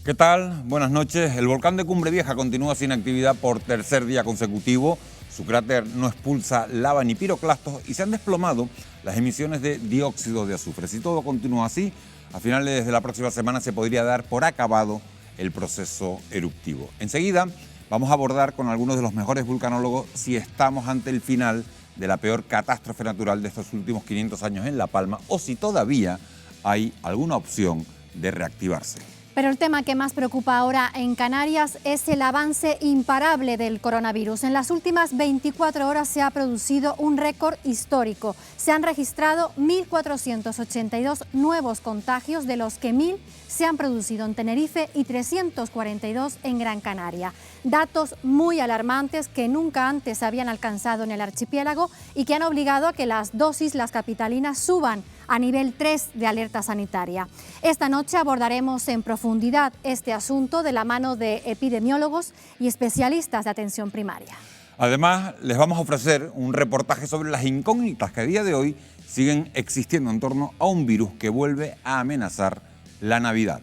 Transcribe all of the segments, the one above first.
¿Qué tal? Buenas noches. El volcán de Cumbre Vieja continúa sin actividad por tercer día consecutivo. Su cráter no expulsa lava ni piroclastos y se han desplomado las emisiones de dióxido de azufre. Si todo continúa así, a finales de la próxima semana se podría dar por acabado el proceso eruptivo. Enseguida vamos a abordar con algunos de los mejores vulcanólogos si estamos ante el final de la peor catástrofe natural de estos últimos 500 años en La Palma o si todavía hay alguna opción de reactivarse. Pero el tema que más preocupa ahora en Canarias es el avance imparable del coronavirus. En las últimas 24 horas se ha producido un récord histórico. Se han registrado 1.482 nuevos contagios, de los que 1.000 se han producido en Tenerife y 342 en Gran Canaria. Datos muy alarmantes que nunca antes habían alcanzado en el archipiélago y que han obligado a que las dos islas capitalinas suban a nivel 3 de alerta sanitaria. Esta noche abordaremos en profundidad este asunto de la mano de epidemiólogos y especialistas de atención primaria. Además, les vamos a ofrecer un reportaje sobre las incógnitas que a día de hoy siguen existiendo en torno a un virus que vuelve a amenazar la Navidad.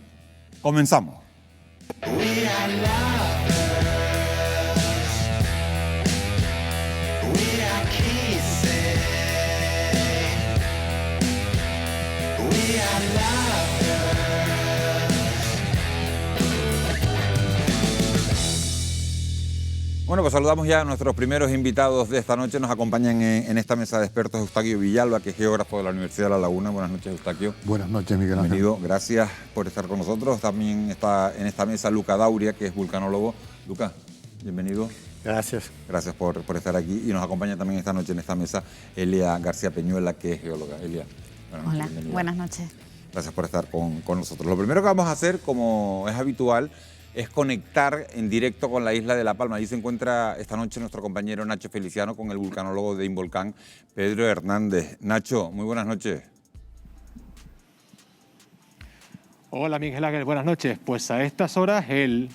Comenzamos. Bueno, pues saludamos ya a nuestros primeros invitados de esta noche. Nos acompañan en esta mesa de expertos Eustaquio Villalba, que es geógrafo de la Universidad de La Laguna. Buenas noches, Eustaquio. Buenas noches, Miguel Ángel. Bienvenido, gracias por estar con nosotros. También está en esta mesa Luca Dauria, que es vulcanólogo. Luca, bienvenido. Gracias. Gracias por estar aquí. Y nos acompaña también esta noche en esta mesa Elia García Peñuela, que es geóloga. Elia, hola, buenas noches. Gracias por estar con nosotros. Lo primero que vamos a hacer, como es habitual, es conectar en directo con la isla de La Palma. Allí se encuentra esta noche nuestro compañero Nacho Feliciano con el vulcanólogo de Involcán, Pedro Hernández. Nacho, muy buenas noches. Hola Miguel Ángel, buenas noches. Pues a estas horas el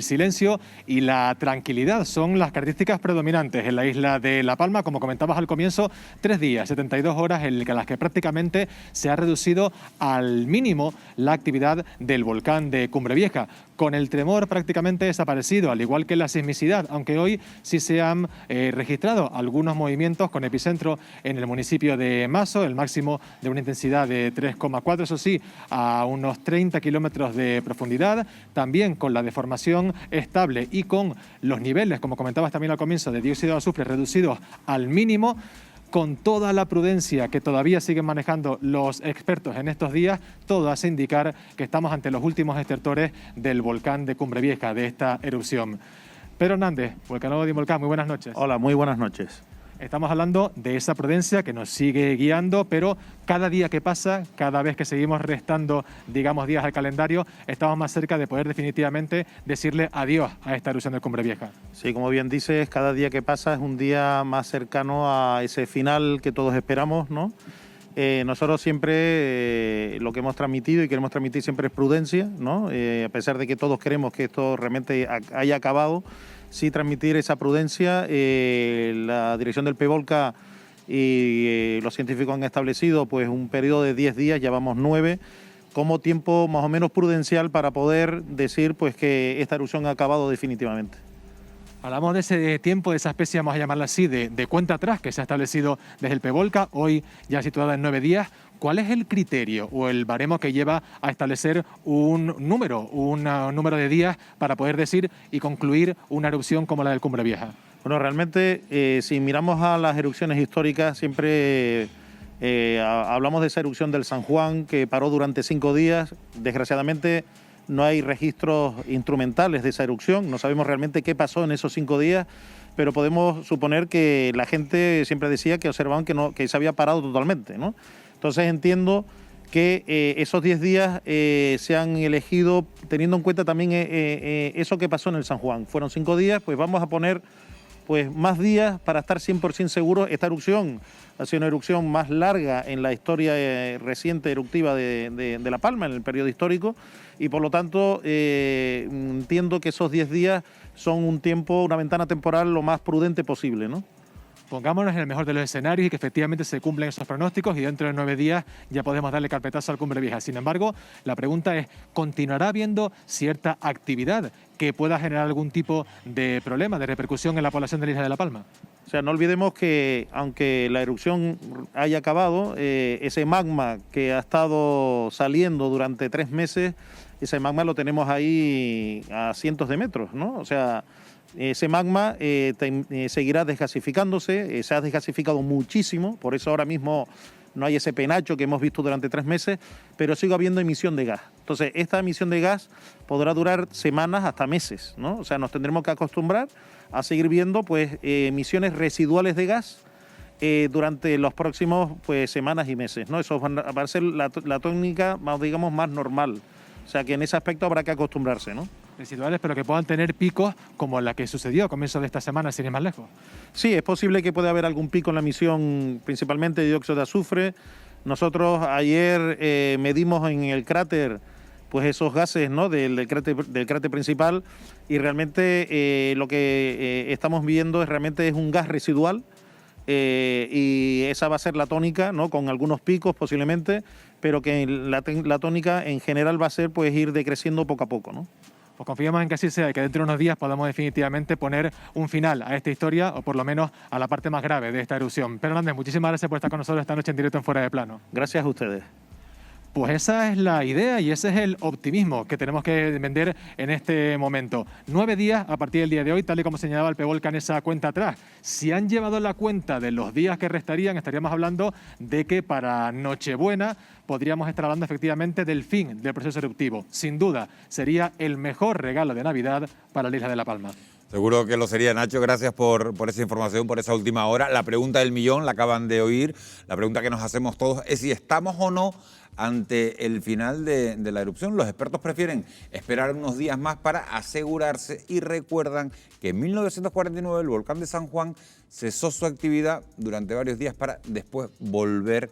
silencio y la tranquilidad son las características predominantes en la isla de La Palma. Como comentabas al comienzo, 3 días, 72 horas en las que prácticamente se ha reducido al mínimo la actividad del volcán de Cumbre Vieja, con el tremor prácticamente desaparecido, al igual que la sismicidad, aunque hoy sí se han registrado algunos movimientos con epicentro en el municipio de Mazo, el máximo de una intensidad de 3,4, eso sí, a unos 30 kilómetros de profundidad, también con la deformación estable y con los niveles, como comentabas también al comienzo, de dióxido de azufre reducidos al mínimo, con toda la prudencia que todavía siguen manejando los expertos en estos días. Todo hace indicar que estamos ante los últimos estertores del volcán de Cumbre Vieja, de esta erupción. Pedro Hernández, vulcanólogo de Involcán, muy buenas noches. Hola, muy buenas noches. Estamos hablando de esa prudencia que nos sigue guiando, pero cada día que pasa, cada vez que seguimos restando, digamos, días al calendario, estamos más cerca de poder definitivamente decirle adiós a esta erupción de Cumbre Vieja. Sí, como bien dices, cada día que pasa es un día más cercano a ese final que todos esperamos, ¿no? Nosotros siempre lo que hemos transmitido y queremos transmitir siempre es prudencia, ¿no? A pesar de que todos queremos que esto realmente haya acabado, sí transmitir esa prudencia. La dirección del PEVOLCA y los científicos han establecido pues un periodo de 10 días, llevamos 9, como tiempo más o menos prudencial para poder decir pues que esta erupción ha acabado definitivamente. Hablamos de ese tiempo, de esa especie, vamos a llamarla así, de cuenta atrás que se ha establecido desde el PEVOLCA, hoy ya situada en 9 días. ¿Cuál es el criterio o el baremo que lleva a establecer un número de días para poder decir y concluir una erupción como la del Cumbre Vieja? Bueno, realmente, si miramos a las erupciones históricas, siempre hablamos de esa erupción del San Juan, que paró durante 5 días. Desgraciadamente, no hay registros instrumentales de esa erupción, no sabemos realmente qué pasó en esos 5 días, pero podemos suponer que la gente siempre decía que observaban que se había parado totalmente, ¿no? Entonces entiendo que esos 10 días se han elegido teniendo en cuenta también eso que pasó en el San Juan. Fueron 5 días, pues vamos a poner pues más días para estar 100% seguros. Esta erupción ha sido una erupción más larga en la historia reciente eruptiva de La Palma, en el periodo histórico, y por lo tanto entiendo que esos 10 días son un tiempo, una ventana temporal lo más prudente posible, ¿no? pongámonos en el mejor de los escenarios y que efectivamente se cumplen esos pronósticos y dentro de 9 días ya podemos darle carpetazo al Cumbre Vieja. Sin embargo, la pregunta es, ¿continuará habiendo cierta actividad que pueda generar algún tipo de problema, de repercusión en la población de la isla de La Palma? O sea, no olvidemos que aunque la erupción haya acabado, ese magma que ha estado saliendo durante 3 meses, ese magma lo tenemos ahí a cientos de metros, ¿no? O sea, ese magma seguirá desgasificándose, se ha desgasificado muchísimo, por eso ahora mismo no hay ese penacho que hemos visto durante 3 meses, pero sigue habiendo emisión de gas. Entonces, esta emisión de gas podrá durar semanas hasta meses, ¿no? O sea, nos tendremos que acostumbrar a seguir viendo pues emisiones residuales de gas durante los próximos pues semanas y meses, ¿no? Eso va a ser la tónica, digamos, más normal. O sea, que en ese aspecto habrá que acostumbrarse, ¿no? Residuales, pero que puedan tener picos como la que sucedió a comienzos de esta semana, sin ir más lejos. Sí, es posible que pueda haber algún pico en la emisión, principalmente de dióxido de azufre. Nosotros ayer medimos en el cráter pues esos gases, ¿no?, del cráter principal, y realmente lo que estamos viendo realmente es un gas residual, y esa va a ser la tónica, ¿no?, con algunos picos posiblemente, pero que la tónica en general va a ser pues ir decreciendo poco a poco, ¿no? Pues confiamos en que así sea y que dentro de unos días podamos definitivamente poner un final a esta historia, o por lo menos a la parte más grave de esta erupción. Pedro Hernández, muchísimas gracias por estar con nosotros esta noche en directo en Fuera de Plano. Gracias a ustedes. Pues esa es la idea y ese es el optimismo que tenemos que vender en este momento. 9 días a partir del día de hoy, tal y como señalaba el PEVOLCA en esa cuenta atrás. Si han llevado la cuenta de los días que restarían, estaríamos hablando de que para Nochebuena podríamos estar hablando efectivamente del fin del proceso eruptivo. Sin duda, sería el mejor regalo de Navidad para la isla de La Palma. Seguro que lo sería, Nacho. Gracias por esa información, por esa última hora. La pregunta del millón la acaban de oír. La pregunta que nos hacemos todos es si estamos o no ante el final de la erupción. Los expertos prefieren esperar unos días más para asegurarse y recuerdan que en 1949 el volcán de San Juan cesó su actividad durante varios días para después volver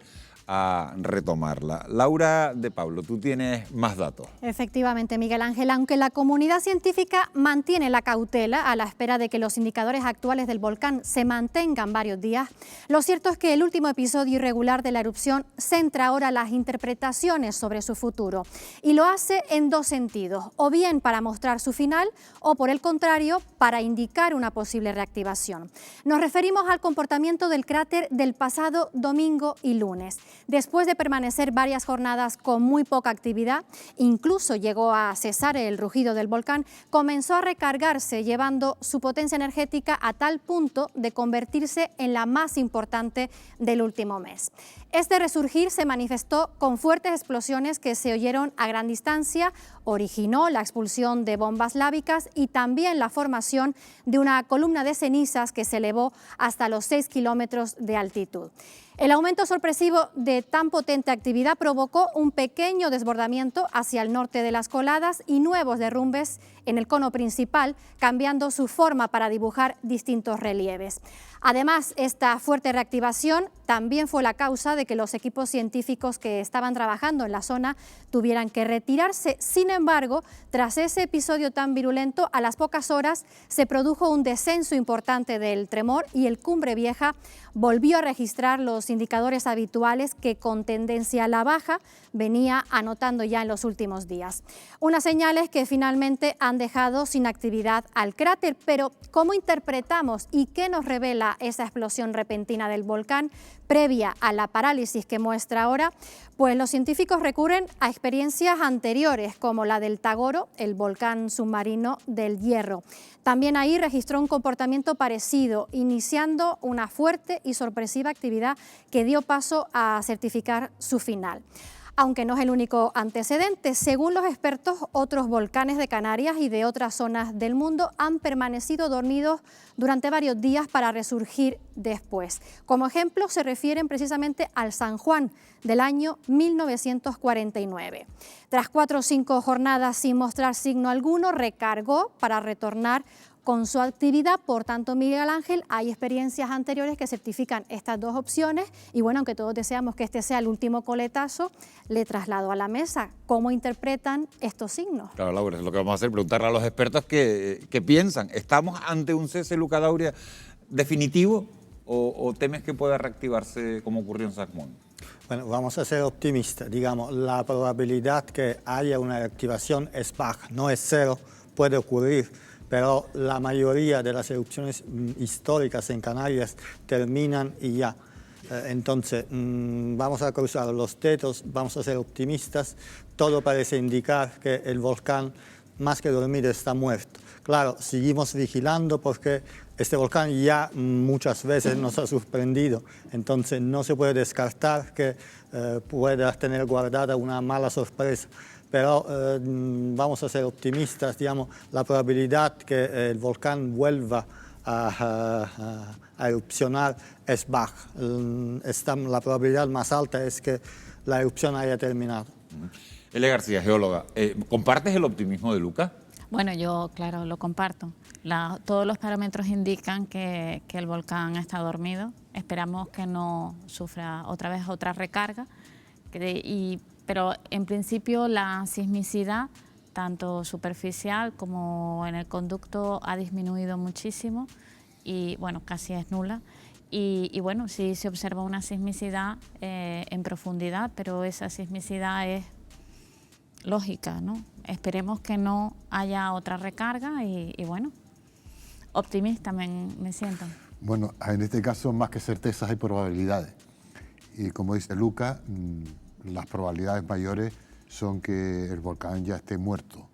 a retomarla. Laura de Pablo, tú tienes más datos. Efectivamente, Miguel Ángel, aunque la comunidad científica mantiene la cautela a la espera de que los indicadores actuales del volcán se mantengan varios días, lo cierto es que el último episodio irregular de la erupción centra ahora las interpretaciones sobre su futuro y lo hace en 2 sentidos, o bien para mostrar su final o por el contrario para indicar una posible reactivación. Nos referimos al comportamiento del cráter del pasado domingo y lunes. Después de permanecer varias jornadas con muy poca actividad, incluso llegó a cesar el rugido del volcán, comenzó a recargarse, llevando su potencia energética a tal punto de convertirse en la más importante del último mes. Este resurgir se manifestó con fuertes explosiones que se oyeron a gran distancia, originó la expulsión de bombas lávicas y también la formación de una columna de cenizas que se elevó hasta los 6 kilómetros de altitud. El aumento sorpresivo de tan potente actividad provocó un pequeño desbordamiento hacia el norte de las coladas y nuevos derrumbes en el cono principal, cambiando su forma para dibujar distintos relieves. Además, esta fuerte reactivación también fue la causa de que los equipos científicos que estaban trabajando en la zona tuvieran que retirarse. Sin embargo, tras ese episodio tan virulento, a las pocas horas se produjo un descenso importante del tremor y el Cumbre Vieja volvió a registrar los indicadores habituales que con tendencia a la baja venía anotando ya en los últimos días. Unas señales que finalmente han dejado sin actividad al cráter, pero ¿cómo interpretamos y qué nos revela esa explosión repentina del volcán previa a la parálisis que muestra ahora? Pues los científicos recurren a experiencias anteriores como la del Tagoro, el volcán submarino del Hierro. También ahí registró un comportamiento parecido, iniciando una fuerte y sorpresiva actividad que dio paso a certificar su final. Aunque no es el único antecedente, según los expertos, otros volcanes de Canarias y de otras zonas del mundo han permanecido dormidos durante varios días para resurgir después. Como ejemplo, se refieren precisamente al San Juan del año 1949. Tras 4 o 5 jornadas sin mostrar signo alguno, recargó para retornar con su actividad. Por tanto, Miguel Ángel, hay experiencias anteriores que certifican estas 2 opciones y bueno, aunque todos deseamos que este sea el último coletazo, le traslado a la mesa. ¿Cómo interpretan estos signos? Claro, Laura, es lo que vamos a hacer, preguntarle a los expertos qué piensan. ¿Estamos ante un cese, Luca Dauria, definitivo o temes que pueda reactivarse como ocurrió en San Juan? Bueno, vamos a ser optimistas. Digamos, la probabilidad que haya una reactivación es baja, no es cero, puede ocurrir, pero la mayoría de las erupciones históricas en Canarias terminan y ya. Entonces, vamos a cruzar los dedos, vamos a ser optimistas. Todo parece indicar que el volcán, más que dormido, está muerto. Claro, seguimos vigilando porque este volcán ya muchas veces nos ha sorprendido, entonces no se puede descartar que pueda tener guardada una mala sorpresa. Pero vamos a ser optimistas, digamos, la probabilidad que el volcán vuelva a erupcionar es baja. La probabilidad más alta es que la erupción haya terminado. Elia García, geóloga, ¿compartes el optimismo de Luca? Bueno, yo, claro, lo comparto. Todos los parámetros indican que el volcán está dormido. Esperamos que no sufra otra vez otra recarga. Pero en principio la sismicidad, tanto superficial como en el conducto, ha disminuido muchísimo y, bueno, casi es nula. Y bueno, sí se observa una sismicidad en profundidad, pero esa sismicidad es lógica, ¿no? Esperemos que no haya otra recarga y bueno, optimista me siento. Bueno, en este caso, más que certezas, hay probabilidades. Y como dice Luca, las probabilidades mayores son que el volcán ya esté muerto,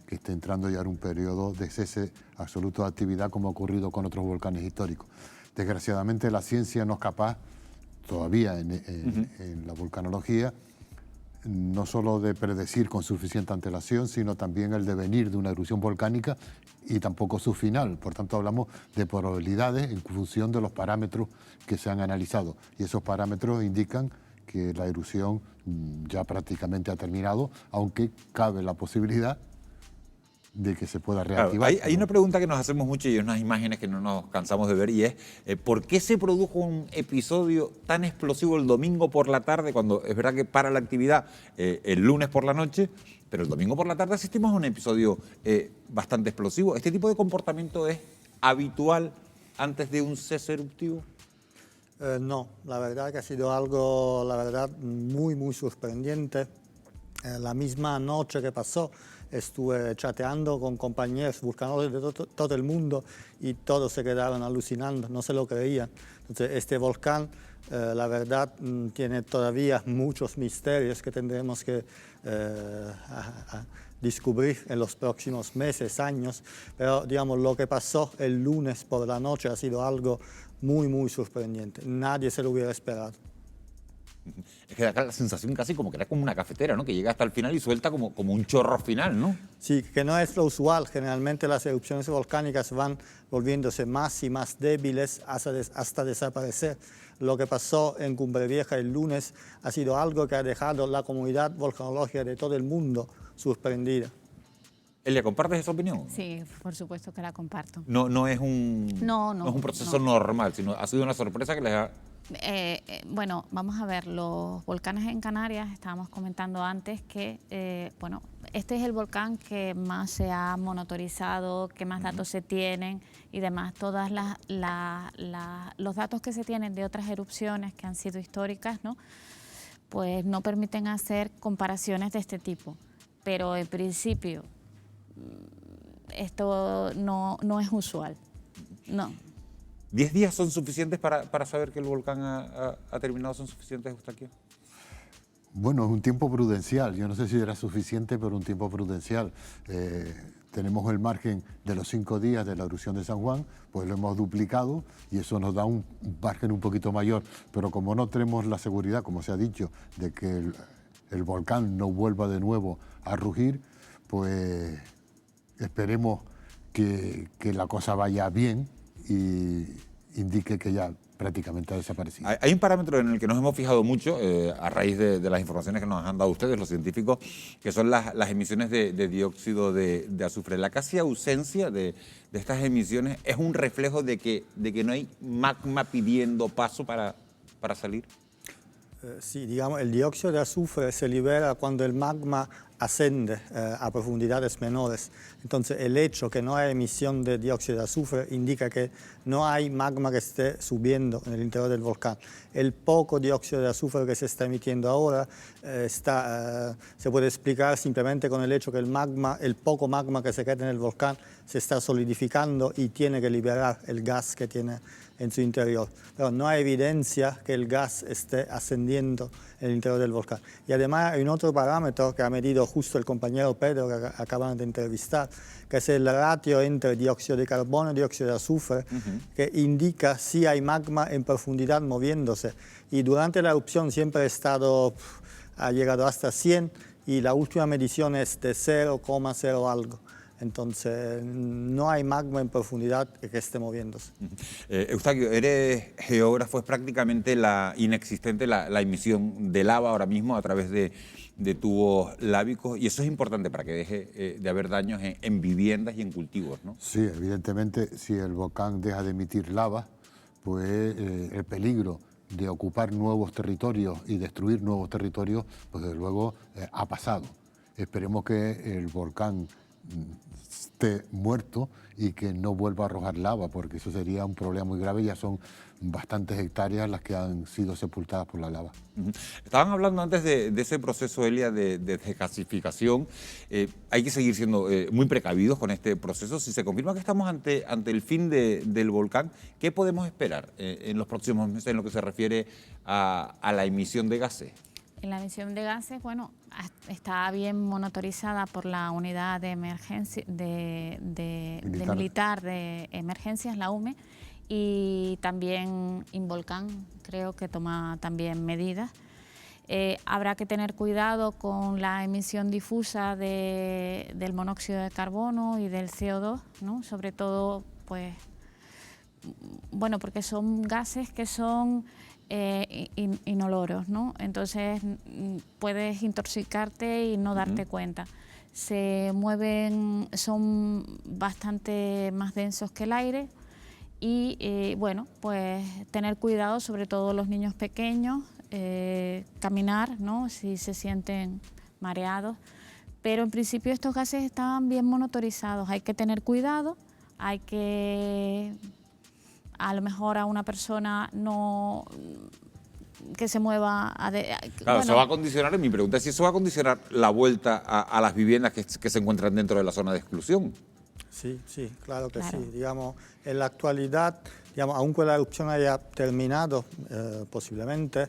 que esté entrando ya en un periodo de cese absoluto de actividad, como ha ocurrido con otros volcanes históricos. Desgraciadamente, la ciencia no es capaz, todavía en la volcanología, no solo de predecir con suficiente antelación, sino también el devenir de una erupción volcánica y tampoco su final. Por tanto, hablamos de probabilidades en función de los parámetros que se han analizado. Y esos parámetros indican que la erupción ya prácticamente ha terminado, aunque cabe la posibilidad de que se pueda reactivar. Claro, hay una pregunta que nos hacemos mucho y unas imágenes que no nos cansamos de ver, y es ¿por qué se produjo un episodio tan explosivo el domingo por la tarde, cuando es verdad que para la actividad el lunes por la noche, pero el domingo por la tarde asistimos a un episodio bastante explosivo? ¿Este tipo de comportamiento es habitual antes de un cese eruptivo? No, la verdad que ha sido algo, la verdad, muy, muy sorprendente. La misma noche que pasó, estuve chateando con compañeros vulcanólogos de todo el mundo y todos se quedaron alucinando, no se lo creían. Entonces, este volcán, la verdad, tiene todavía muchos misterios que tendremos que descubrir en los próximos meses, años. Pero, digamos, lo que pasó el lunes por la noche ha sido algo muy, muy sorprendente. Nadie se lo hubiera esperado. Es que da acá la sensación casi como que era como una cafetera, ¿no? Que llega hasta el final y suelta como un chorro final, ¿no? Sí, que no es lo usual. Generalmente las erupciones volcánicas van volviéndose más y más débiles hasta desaparecer. Lo que pasó en Cumbre Vieja el lunes ha sido algo que ha dejado la comunidad volcanológica de todo el mundo sorprendida. Elia, ¿compartes esa opinión? Sí, por supuesto que la comparto. No es un proceso normal, sino ha sido una sorpresa que les ha... Bueno, vamos a ver, los volcanes en Canarias, estábamos comentando antes que, bueno, este es el volcán que más se ha monitorizado, que más datos se tienen y demás. Todos los datos que se tienen de otras erupciones que han sido históricas, ¿no? Pues no permiten hacer comparaciones de este tipo. Pero en principio, esto no es usual, no. ¿10 días son suficientes para saber que el volcán ha terminado? ¿Son suficientes, Eustaquio? Bueno, es un tiempo prudencial. Yo no sé si era suficiente, pero un tiempo prudencial. Tenemos el margen de los 5 días de la erupción de San Juan, pues lo hemos duplicado y eso nos da un margen un poquito mayor. Pero como no tenemos la seguridad, como se ha dicho, de que el volcán no vuelva de nuevo a rugir, pues esperemos que la cosa vaya bien y indique que ya prácticamente ha desaparecido. Hay un parámetro en el que nos hemos fijado mucho a raíz de las informaciones que nos han dado ustedes, los científicos, que son las emisiones de dióxido de azufre. La casi ausencia de estas emisiones es un reflejo de que no hay magma pidiendo paso para salir. Sí, digamos, el dióxido de azufre se libera cuando el magma asciende a profundidades menores. Entonces, el hecho que no hay emisión de dióxido de azufre indica que no hay magma que esté subiendo en el interior del volcán. El poco dióxido de azufre que se está emitiendo ahora se puede explicar simplemente con el hecho que el poco magma que se queda en el volcán se está solidificando y tiene que liberar el gas que tiene en su interior. Pero no hay evidencia que el gas esté ascendiendo en el interior del volcán. Y además hay un otro parámetro que ha medido justo el compañero Pedro que acaban de entrevistar, que es el ratio entre dióxido de carbono y dióxido de azufre, que indica si hay magma en profundidad moviéndose. Y durante la erupción siempre ha llegado hasta 100 y la última medición es de 0,0 algo. Entonces, no hay magma en profundidad que esté moviéndose. Eustaquio, eres geógrafo, es prácticamente inexistente la emisión de lava ahora mismo a través de tubos lábicos, y eso es importante para que deje de haber daños en viviendas y en cultivos, ¿no? Sí, evidentemente, si el volcán deja de emitir lava, pues el peligro de ocupar nuevos territorios y destruir nuevos territorios, pues desde luego ha pasado. Esperemos que el volcán esté muerto y que no vuelva a arrojar lava, porque eso sería un problema muy grave. Ya son bastantes hectáreas las que han sido sepultadas por la lava. Estaban hablando antes de ese proceso, Elia, de desgasificación. Hay que seguir siendo muy precavidos con este proceso. Si se confirma que estamos ante el fin del volcán, ¿qué podemos esperar en los próximos meses en lo que se refiere a la emisión de gases? En la emisión de gases, bueno, está bien monitorizada por la unidad de emergencia militar de emergencias, la UME, y también Involcán creo que toma también medidas. Habrá que tener cuidado con la emisión difusa del monóxido de carbono y del CO2, ¿no? Sobre todo, pues, bueno, porque son gases que son inoloros, ¿no? Entonces puedes intoxicarte y no darte cuenta. Se mueven, son bastante más densos que el aire y bueno, pues tener cuidado, sobre todo los niños pequeños, caminar, ¿no? Si se sienten mareados, pero en principio estos gases están bien monitorizados, hay que tener cuidado, hay que... A lo mejor a una persona no que se mueva... Claro, eso va a condicionar, mi pregunta es si eso va a condicionar la vuelta a las viviendas que se encuentran dentro de la zona de exclusión. Sí, claro que sí. Digamos, en la actualidad, aunque la erupción haya terminado, posiblemente,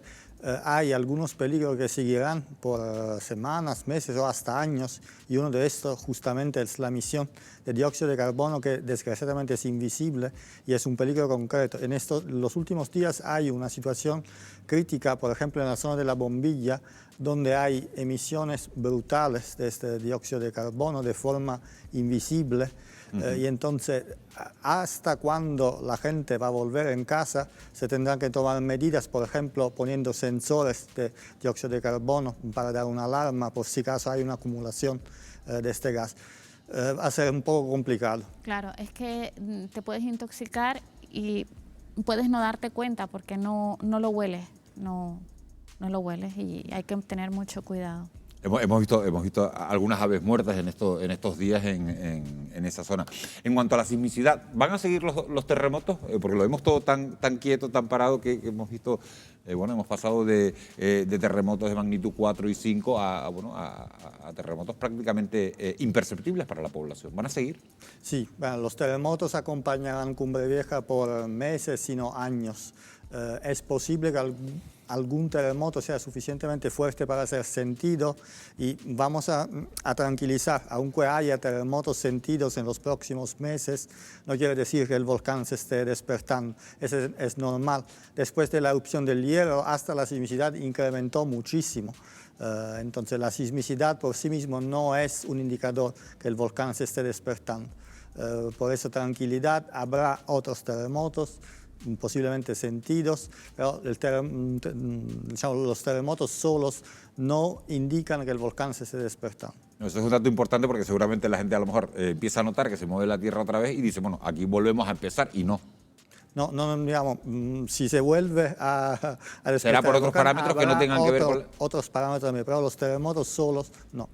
hay algunos peligros que seguirán por semanas, meses o hasta años, y uno de estos justamente es la emisión de dióxido de carbono, que desgraciadamente es invisible y es un peligro concreto. En los últimos días hay una situación crítica, por ejemplo en la zona de la Bombilla, donde hay emisiones brutales de este dióxido de carbono de forma invisible. Y entonces, hasta cuando la gente va a volver en casa, se tendrán que tomar medidas, por ejemplo, poniendo sensores de dióxido de carbono para dar una alarma por si acaso hay una acumulación de este gas. Va a ser un poco complicado. Claro, es que te puedes intoxicar y puedes no darte cuenta porque no lo hueles, no lo hueles y hay que tener mucho cuidado. Hemos visto algunas aves muertas en estos días en esa zona. En cuanto a la sismicidad, ¿van a seguir los terremotos? Porque lo vemos todo tan quieto, tan parado, que hemos visto, hemos pasado de terremotos de magnitud 4 y 5 a terremotos prácticamente imperceptibles para la población. ¿Van a seguir? Sí, bueno, los terremotos acompañarán Cumbre Vieja por meses, sino años. Es posible que algún terremoto sea suficientemente fuerte para ser sentido y vamos a tranquilizar, aunque haya terremotos sentidos en los próximos meses, no quiere decir que el volcán se esté despertando, es normal. Después de la erupción del Hierro, hasta la sismicidad incrementó muchísimo. Entonces la sismicidad por sí mismo no es un indicador que el volcán se esté despertando. Por eso tranquilidad, habrá otros terremotos, posiblemente sentidos, pero los terremotos solos no indican que el volcán se esté despertando. Eso es un dato importante porque seguramente la gente a lo mejor empieza a notar que se mueve la Tierra otra vez y dice, bueno, aquí volvemos a empezar, y no. No, digamos, si se vuelve a despertar, será por otros parámetros que no tengan que ver con... Otros parámetros, pero los terremotos solos, no.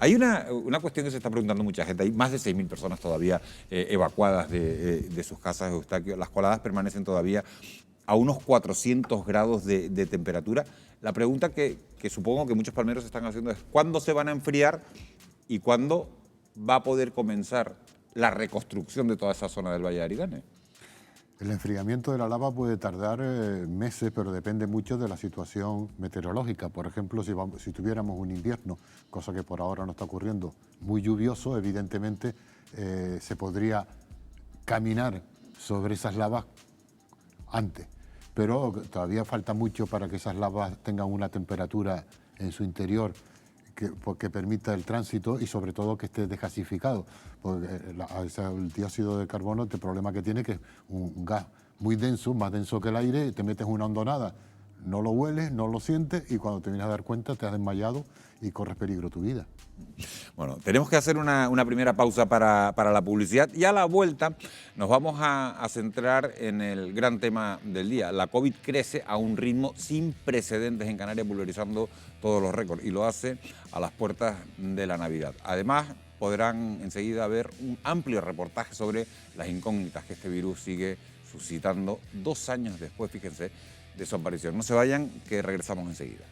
Hay una cuestión que se está preguntando mucha gente. Hay más de 6.000 personas todavía evacuadas de sus casas de Eustaquio. Las coladas permanecen todavía a unos 400 grados de temperatura. La pregunta que supongo que muchos palmeros están haciendo es ¿cuándo se van a enfriar y cuándo va a poder comenzar la reconstrucción de toda esa zona del Valle de Aridane? El enfriamiento de la lava puede tardar meses, pero depende mucho de la situación meteorológica. Por ejemplo, si tuviéramos un invierno, cosa que por ahora no está ocurriendo, muy lluvioso, evidentemente se podría caminar sobre esas lavas antes. Pero todavía falta mucho para que esas lavas tengan una temperatura en su interior que permita el tránsito y sobre todo que esté desgasificado, porque el dióxido de carbono, el problema que tiene que es un gas muy denso, más denso que el aire, te metes una hondonada, no lo hueles, no lo sientes y cuando te vienes a dar cuenta te has desmayado y corres peligro tu vida. Bueno, tenemos que hacer una primera pausa para la publicidad y a la vuelta nos vamos a centrar en el gran tema del día. La COVID crece a un ritmo sin precedentes en Canarias, pulverizando todos los récords y lo hace a las puertas de la Navidad. Además, podrán enseguida ver un amplio reportaje sobre las incógnitas que este virus sigue suscitando 2 años después, fíjense, de su aparición. No se vayan, que regresamos enseguida.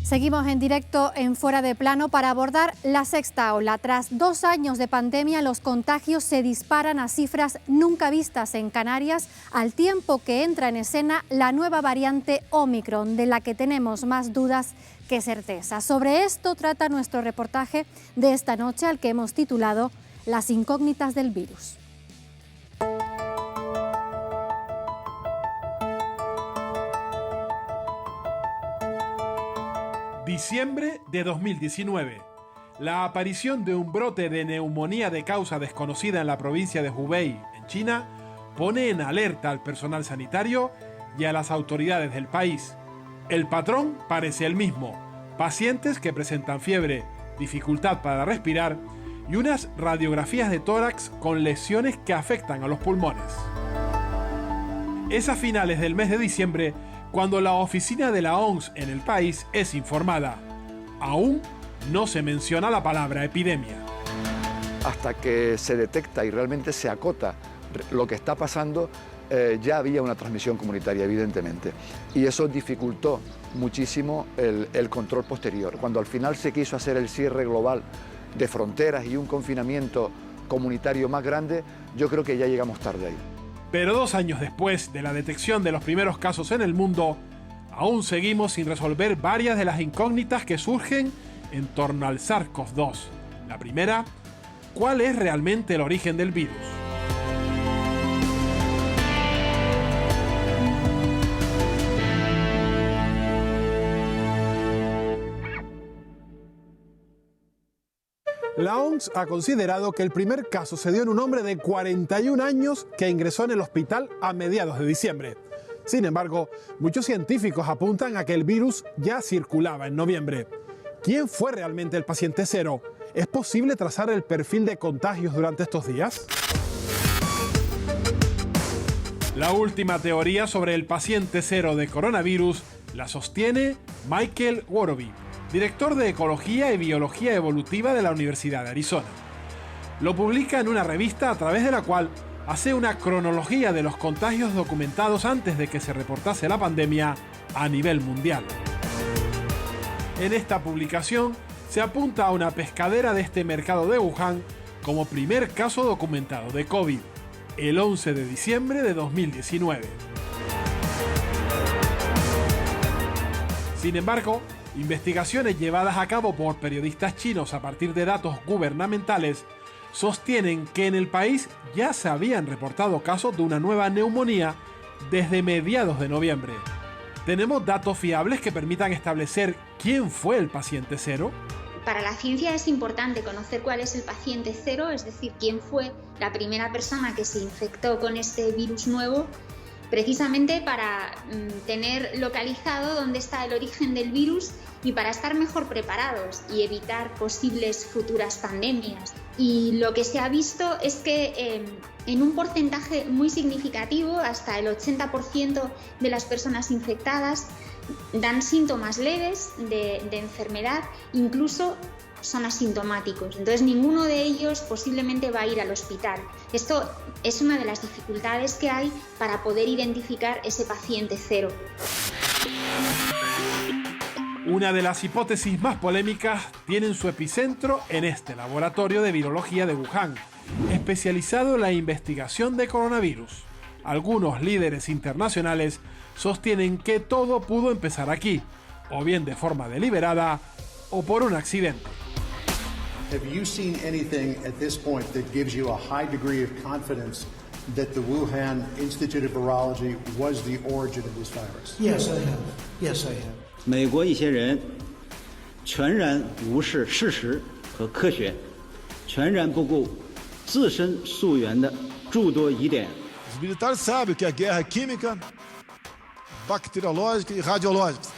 Seguimos en directo en Fuera de Plano para abordar la sexta ola. Tras 2 años de pandemia, los contagios se disparan a cifras nunca vistas en Canarias, al tiempo que entra en escena la nueva variante Omicron, de la que tenemos más dudas que certezas. Sobre esto trata nuestro reportaje de esta noche, al que hemos titulado Las incógnitas del virus. Diciembre de 2019. La aparición de un brote de neumonía de causa desconocida en la provincia de Hubei, en China, pone en alerta al personal sanitario y a las autoridades del país. El patrón parece el mismo: pacientes que presentan fiebre, dificultad para respirar y unas radiografías de tórax con lesiones que afectan a los pulmones. Es a finales del mes de diciembre cuando la oficina de la OMS en el país es informada. Aún no se menciona la palabra epidemia. Hasta que se detecta y realmente se acota lo que está pasando, ya había una transmisión comunitaria, evidentemente. Y eso dificultó muchísimo el control posterior. Cuando al final se quiso hacer el cierre global de fronteras y un confinamiento comunitario más grande, yo creo que ya llegamos tarde ahí. Pero 2 años después de la detección de los primeros casos en el mundo, aún seguimos sin resolver varias de las incógnitas que surgen en torno al SARS-CoV-2. La primera, ¿cuál es realmente el origen del virus? La OMS ha considerado que el primer caso se dio en un hombre de 41 años que ingresó en el hospital a mediados de diciembre. Sin embargo, muchos científicos apuntan a que el virus ya circulaba en noviembre. ¿Quién fue realmente el paciente cero? ¿Es posible trazar el perfil de contagios durante estos días? La última teoría sobre el paciente cero de coronavirus la sostiene Michael Worobey, director de Ecología y Biología Evolutiva de la Universidad de Arizona. Lo publica en una revista a través de la cual hace una cronología de los contagios documentados antes de que se reportase la pandemia a nivel mundial. En esta publicación se apunta a una pescadera de este mercado de Wuhan como primer caso documentado de COVID, el 11 de diciembre de 2019. Sin embargo, investigaciones llevadas a cabo por periodistas chinos a partir de datos gubernamentales sostienen que en el país ya se habían reportado casos de una nueva neumonía desde mediados de noviembre. ¿Tenemos datos fiables que permitan establecer quién fue el paciente cero? Para la ciencia es importante conocer cuál es el paciente cero, es decir, quién fue la primera persona que se infectó con este virus nuevo, precisamente para tener localizado dónde está el origen del virus y para estar mejor preparados y evitar posibles futuras pandemias. Y lo que se ha visto es que en un porcentaje muy significativo, hasta el 80% de las personas infectadas dan síntomas leves de enfermedad, incluso son asintomáticos. Entonces ninguno de ellos posiblemente va a ir al hospital. Esto es una de las dificultades que hay para poder identificar ese paciente cero. Una de las hipótesis más polémicas tiene su epicentro en este laboratorio de virología de Wuhan, especializado en la investigación de coronavirus. Algunos líderes internacionales sostienen que todo pudo empezar aquí, o bien de forma deliberada o por un accidente. Have you seen anything at this point that gives you a high degree of confidence that the Wuhan Institute of Virology was the origin of this virus? Yes, I have. Yes, I have. 美国一些人全然无视事实和科学，全然不顾自身溯源的诸多疑点。 Os militares sabem que a guerra é química, bacteriológica y radiológica.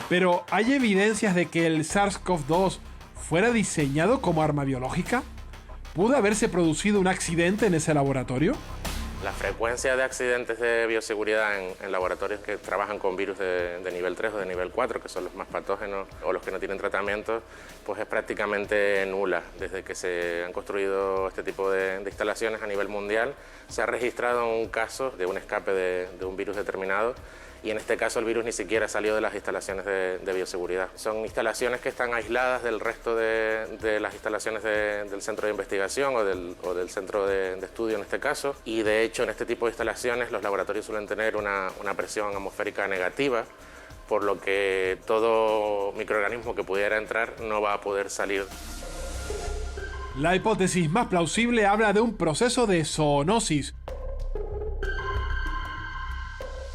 Pero ¿hay evidencias de que el SARS-CoV-2 fuera diseñado como arma biológica? ¿Pudo haberse producido un accidente en ese laboratorio? La frecuencia de accidentes de bioseguridad en laboratorios que trabajan con virus de nivel 3 o de nivel 4, que son los más patógenos o los que no tienen tratamiento, pues es prácticamente nula. Desde que se han construido este tipo de instalaciones a nivel mundial, se ha registrado un caso de un escape de un virus determinado, y en este caso el virus ni siquiera salió de las instalaciones de bioseguridad. Son instalaciones que están aisladas del resto de las instalaciones del centro de investigación o del centro de estudio en este caso, y de hecho en este tipo de instalaciones los laboratorios suelen tener una presión atmosférica negativa, por lo que todo microorganismo que pudiera entrar no va a poder salir. La hipótesis más plausible habla de un proceso de zoonosis.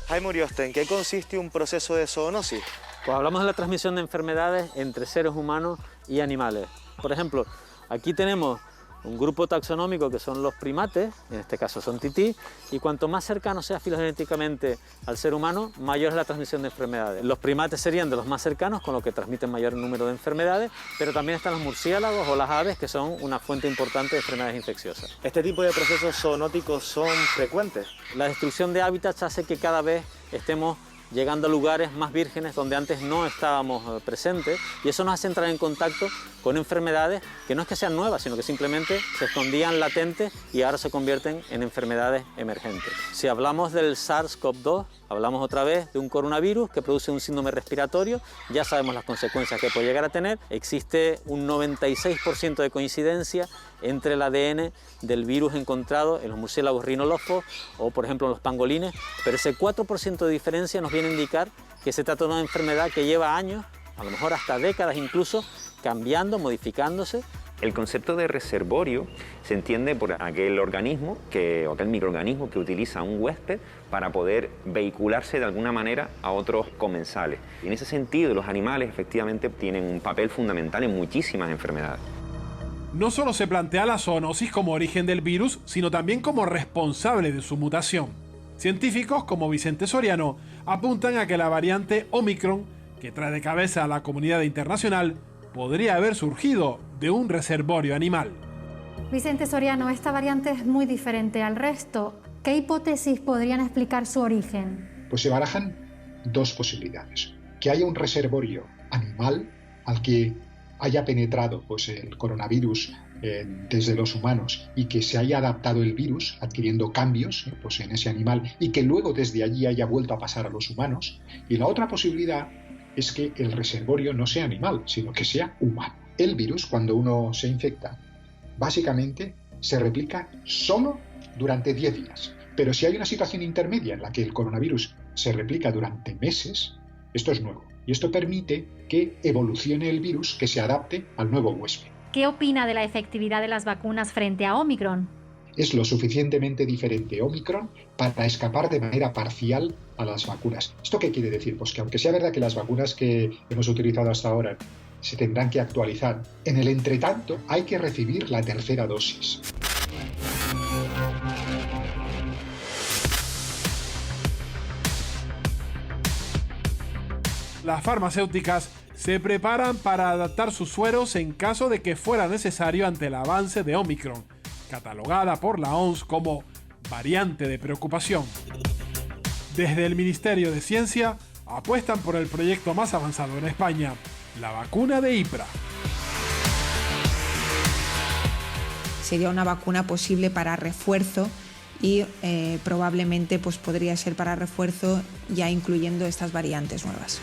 Jaime Urioste, ¿en qué consiste un proceso de zoonosis? Pues hablamos de la transmisión de enfermedades entre seres humanos y animales. Por ejemplo, aquí tenemos un grupo taxonómico que son los primates, en este caso son tití, y cuanto más cercano sea filogenéticamente al ser humano, mayor es la transmisión de enfermedades. Los primates serían de los más cercanos, con lo que transmiten mayor número de enfermedades, pero también están los murciélagos o las aves, que son una fuente importante de enfermedades infecciosas. ¿Este tipo de procesos zoonóticos son frecuentes? La destrucción de hábitats hace que cada vez estemos llegando a lugares más vírgenes donde antes no estábamos presentes, y eso nos hace entrar en contacto con enfermedades que no es que sean nuevas, sino que simplemente se escondían latentes y ahora se convierten en enfermedades emergentes. Si hablamos del SARS-CoV-2, hablamos otra vez de un coronavirus que produce un síndrome respiratorio, ya sabemos las consecuencias que puede llegar a tener, existe un 96% de coincidencia entre el ADN del virus encontrado en los murciélagos rinolofos o por ejemplo en los pangolines, pero ese 4% de diferencia nos viene a indicar que se trata de una enfermedad que lleva años, a lo mejor hasta décadas incluso, cambiando, modificándose. El concepto de reservorio se entiende por aquel organismo o aquel microorganismo que utiliza un huésped para poder vehicularse de alguna manera a otros comensales. Y en ese sentido, los animales efectivamente tienen un papel fundamental en muchísimas enfermedades. No solo se plantea la zoonosis como origen del virus, sino también como responsable de su mutación. Científicos como Vicente Soriano apuntan a que la variante Omicron, que trae de cabeza a la comunidad internacional, podría haber surgido de un reservorio animal. Vicente Soriano, esta variante es muy diferente al resto. ¿Qué hipótesis podrían explicar su origen? Pues se barajan dos posibilidades. Que haya un reservorio animal al que haya penetrado pues, el coronavirus desde los humanos y que se haya adaptado el virus adquiriendo cambios pues, en ese animal y que luego desde allí haya vuelto a pasar a los humanos. Y la otra posibilidad es que el reservorio no sea animal, sino que sea humano. El virus, cuando uno se infecta, básicamente se replica solo durante 10 días. Pero si hay una situación intermedia en la que el coronavirus se replica durante meses, esto es nuevo. Y esto permite que evolucione el virus, que se adapte al nuevo huésped. ¿Qué opina de la efectividad de las vacunas frente a Omicron? Es lo suficientemente diferente Omicron para escapar de manera parcial a las vacunas. ¿Esto qué quiere decir? Pues que aunque sea verdad que las vacunas que hemos utilizado hasta ahora se tendrán que actualizar, en el entretanto hay que recibir la tercera dosis. Las farmacéuticas se preparan para adaptar sus sueros en caso de que fuera necesario ante el avance de Omicron, catalogada por la OMS como variante de preocupación. Desde el Ministerio de Ciencia apuestan por el proyecto más avanzado en España, la vacuna de IPRA. Sería una vacuna posible para refuerzo y probablemente pues, podría ser para refuerzo ya incluyendo estas variantes nuevas.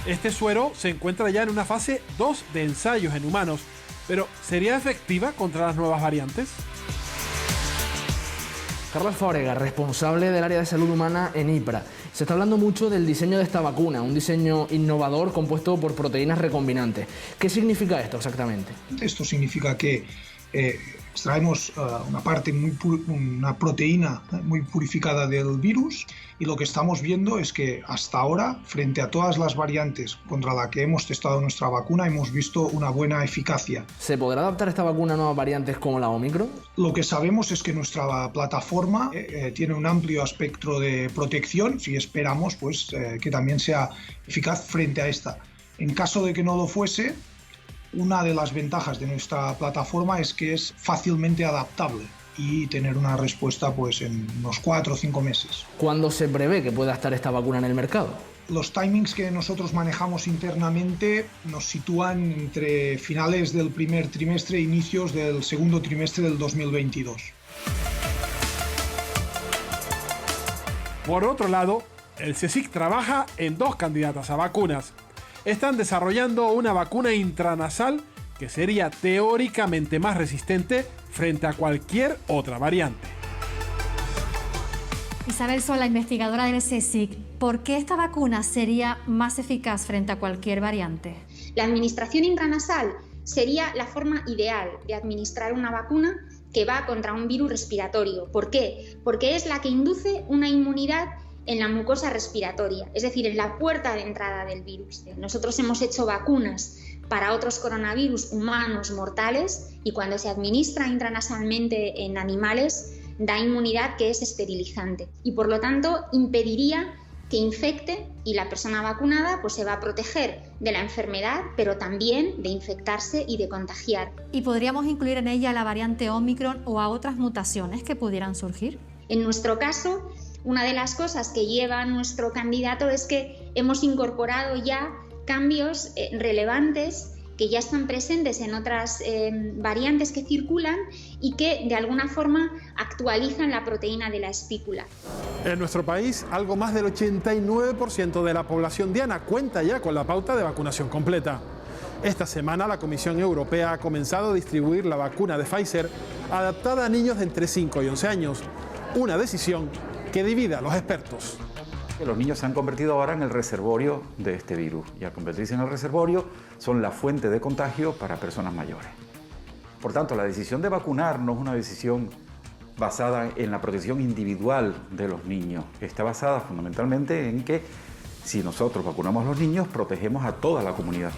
Este suero se encuentra ya en una fase 2 de ensayos en humanos, pero ¿sería efectiva contra las nuevas variantes? Carlos Fábrega, responsable del área de salud humana en IPRA. Se está hablando mucho del diseño de esta vacuna, un diseño innovador compuesto por proteínas recombinantes. ¿Qué significa esto exactamente? Esto significa que extraemos una proteína muy purificada del virus y lo que estamos viendo es que hasta ahora, frente a todas las variantes contra las que hemos testado nuestra vacuna, hemos visto una buena eficacia. ¿Se podrá adaptar esta vacuna a nuevas variantes como la Omicron? Lo que sabemos es que nuestra plataforma tiene un amplio espectro de protección y esperamos pues, que también sea eficaz frente a esta. En caso de que no lo fuese, una de las ventajas de nuestra plataforma es que es fácilmente adaptable y tener una respuesta pues, en unos 4 o 5 meses. ¿Cuándo se prevé que pueda estar esta vacuna en el mercado? Los timings que nosotros manejamos internamente nos sitúan entre finales del primer trimestre e inicios del segundo trimestre del 2022. Por otro lado, el CSIC trabaja en 2 candidatas a vacunas. Están desarrollando una vacuna intranasal que sería teóricamente más resistente frente a cualquier otra variante. Isabel Sola, investigadora del CSIC, ¿por qué esta vacuna sería más eficaz frente a cualquier variante? La administración intranasal sería la forma ideal de administrar una vacuna que va contra un virus respiratorio. ¿Por qué? Porque es la que induce una inmunidad en la mucosa respiratoria, es decir, en la puerta de entrada del virus. Nosotros hemos hecho vacunas para otros coronavirus humanos mortales y cuando se administra intranasalmente en animales da inmunidad que es esterilizante y por lo tanto impediría que infecte y la persona vacunada pues se va a proteger de la enfermedad pero también de infectarse y de contagiar. ¿Y podríamos incluir en ella la variante Omicron o a otras mutaciones que pudieran surgir? En nuestro caso, una de las cosas que lleva a nuestro candidato es que hemos incorporado ya cambios relevantes que ya están presentes en otras variantes que circulan y que de alguna forma actualizan la proteína de la espícula. En nuestro país, algo más del 89% de la población diana cuenta ya con la pauta de vacunación completa. Esta semana la Comisión Europea ha comenzado a distribuir la vacuna de Pfizer adaptada a niños de entre 5 y 11 años. Una decisión que divide a los expertos. Los niños se han convertido ahora en el reservorio de este virus y al convertirse en el reservorio son la fuente de contagio para personas mayores. Por tanto, la decisión de vacunar no es una decisión basada en la protección individual de los niños. Está basada fundamentalmente en que si nosotros vacunamos a los niños, protegemos a toda la comunidad.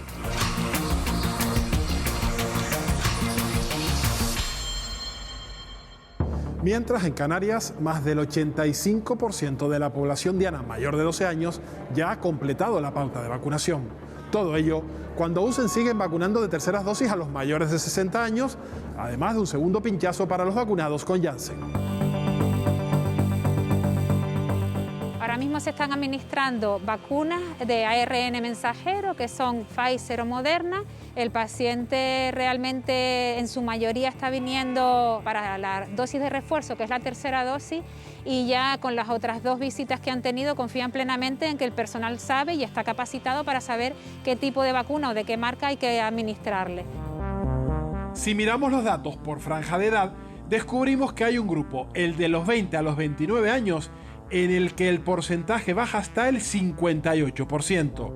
Mientras en Canarias, más del 85% de la población diana mayor de 12 años ya ha completado la pauta de vacunación. Todo ello cuando aún se siguen vacunando de terceras dosis a los mayores de 60 años, además de un segundo pinchazo para los vacunados con Janssen. Ahora mismo se están administrando vacunas de ARN mensajero, que son Pfizer o Moderna. El paciente realmente en su mayoría está viniendo para la dosis de refuerzo, que es la tercera dosis, y ya con las otras 2 visitas que han tenido confían plenamente en que el personal sabe y está capacitado para saber qué tipo de vacuna o de qué marca hay que administrarle. Si miramos los datos por franja de edad, descubrimos que hay un grupo, el de los 20 a los 29 años, en el que el porcentaje baja hasta el 58%.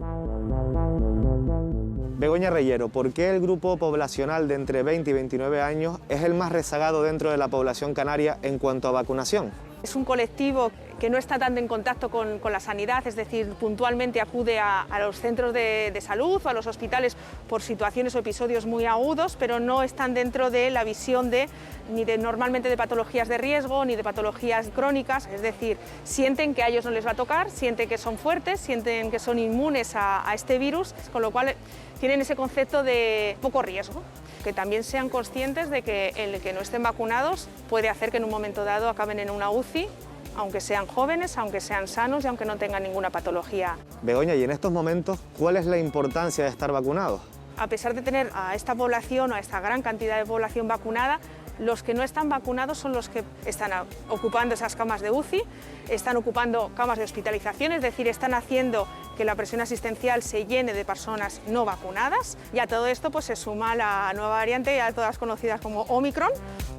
Begoña Reyero, ¿por qué el grupo poblacional de entre 20 y 29 años es el más rezagado dentro de la población canaria en cuanto a vacunación? Es un colectivo que no está tanto en contacto con la sanidad, es decir, puntualmente acude a los centros de salud o a los hospitales por situaciones o episodios muy agudos, pero no están dentro de la visión normalmente de patologías de riesgo ni de patologías crónicas, es decir, sienten que a ellos no les va a tocar, sienten que son fuertes, sienten que son inmunes a este virus, con lo cual tienen ese concepto de poco riesgo. Que también sean conscientes de que el que no estén vacunados puede hacer que en un momento dado acaben en una UCI, aunque sean jóvenes, aunque sean sanos y aunque no tengan ninguna patología. Begoña, y en estos momentos, ¿cuál es la importancia de estar vacunados? A pesar de tener a esta población o a esta gran cantidad de población vacunada, los que no están vacunados son los que están ocupando esas camas de UCI, están ocupando camas de hospitalización, es decir, están haciendo que la presión asistencial se llene de personas no vacunadas, y a todo esto pues se suma la nueva variante, ya todas conocidas como Omicron.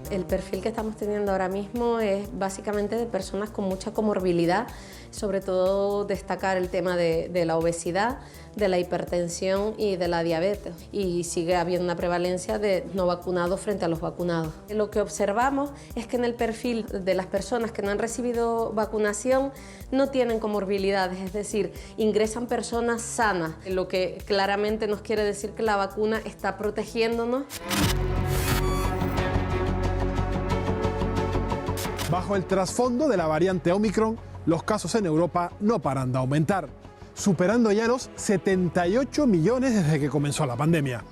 El perfil que estamos teniendo ahora mismo es básicamente de personas con mucha comorbilidad, sobre todo destacar el tema de la obesidad, de la hipertensión y de la diabetes, y sigue habiendo una prevalencia de no vacunados frente a los vacunados. Lo que observamos es que en el perfil de las personas que no han recibido vacunación no tienen comorbilidades, es decir, ingresan personas sanas, lo que claramente nos quiere decir que la vacuna está protegiéndonos. Bajo el trasfondo de la variante Omicron, los casos en Europa no paran de aumentar, superando ya los 78 millones desde que comenzó la pandemia.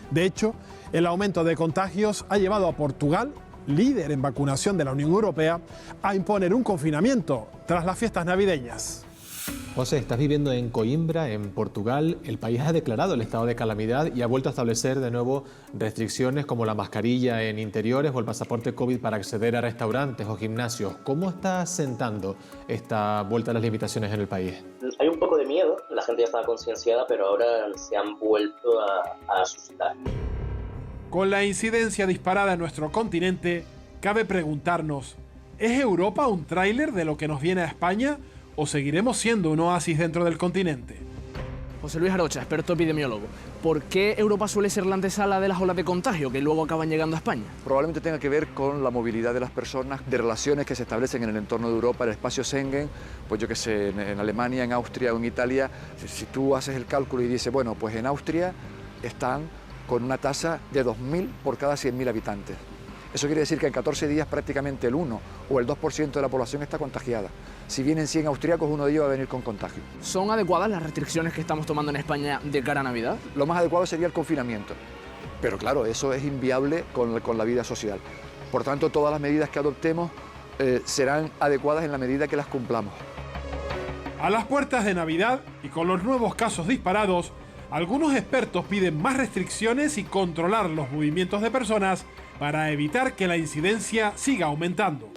De hecho, el aumento de contagios ha llevado a Portugal, líder en vacunación de la Unión Europea, a imponer un confinamiento tras las fiestas navideñas. José, estás viviendo en Coimbra, en Portugal. El país ha declarado el estado de calamidad y ha vuelto a establecer de nuevo restricciones como la mascarilla en interiores o el pasaporte COVID para acceder a restaurantes o gimnasios. ¿Cómo está sentando esta vuelta a las limitaciones en el país? Hay un poco de miedo, la gente ya estaba concienciada, pero ahora se han vuelto a asustar. Con la incidencia disparada en nuestro continente, cabe preguntarnos, ¿es Europa un tráiler de lo que nos viene a España o seguiremos siendo un oasis dentro del continente? José Luis Arocha, experto epidemiólogo. ¿Por qué Europa suele ser la antesala de las olas de contagio que luego acaban llegando a España? Probablemente tenga que ver con la movilidad de las personas, de relaciones que se establecen en el entorno de Europa, el espacio Schengen, pues yo que sé, en Alemania, en Austria o en Italia. Si tú haces el cálculo y dices, bueno, pues en Austria están con una tasa de 2.000 por cada 100.000 habitantes. Eso quiere decir que en 14 días prácticamente el 1 o el 2% de la población está contagiada. Si vienen 100 austríacos, uno de ellos va a venir con contagio. ¿Son adecuadas las restricciones que estamos tomando en España de cara a Navidad? Lo más adecuado sería el confinamiento. Pero claro, eso es inviable con la vida social. Por tanto, todas las medidas que adoptemos serán adecuadas en la medida que las cumplamos. A las puertas de Navidad y con los nuevos casos disparados, algunos expertos piden más restricciones y controlar los movimientos de personas para evitar que la incidencia siga aumentando.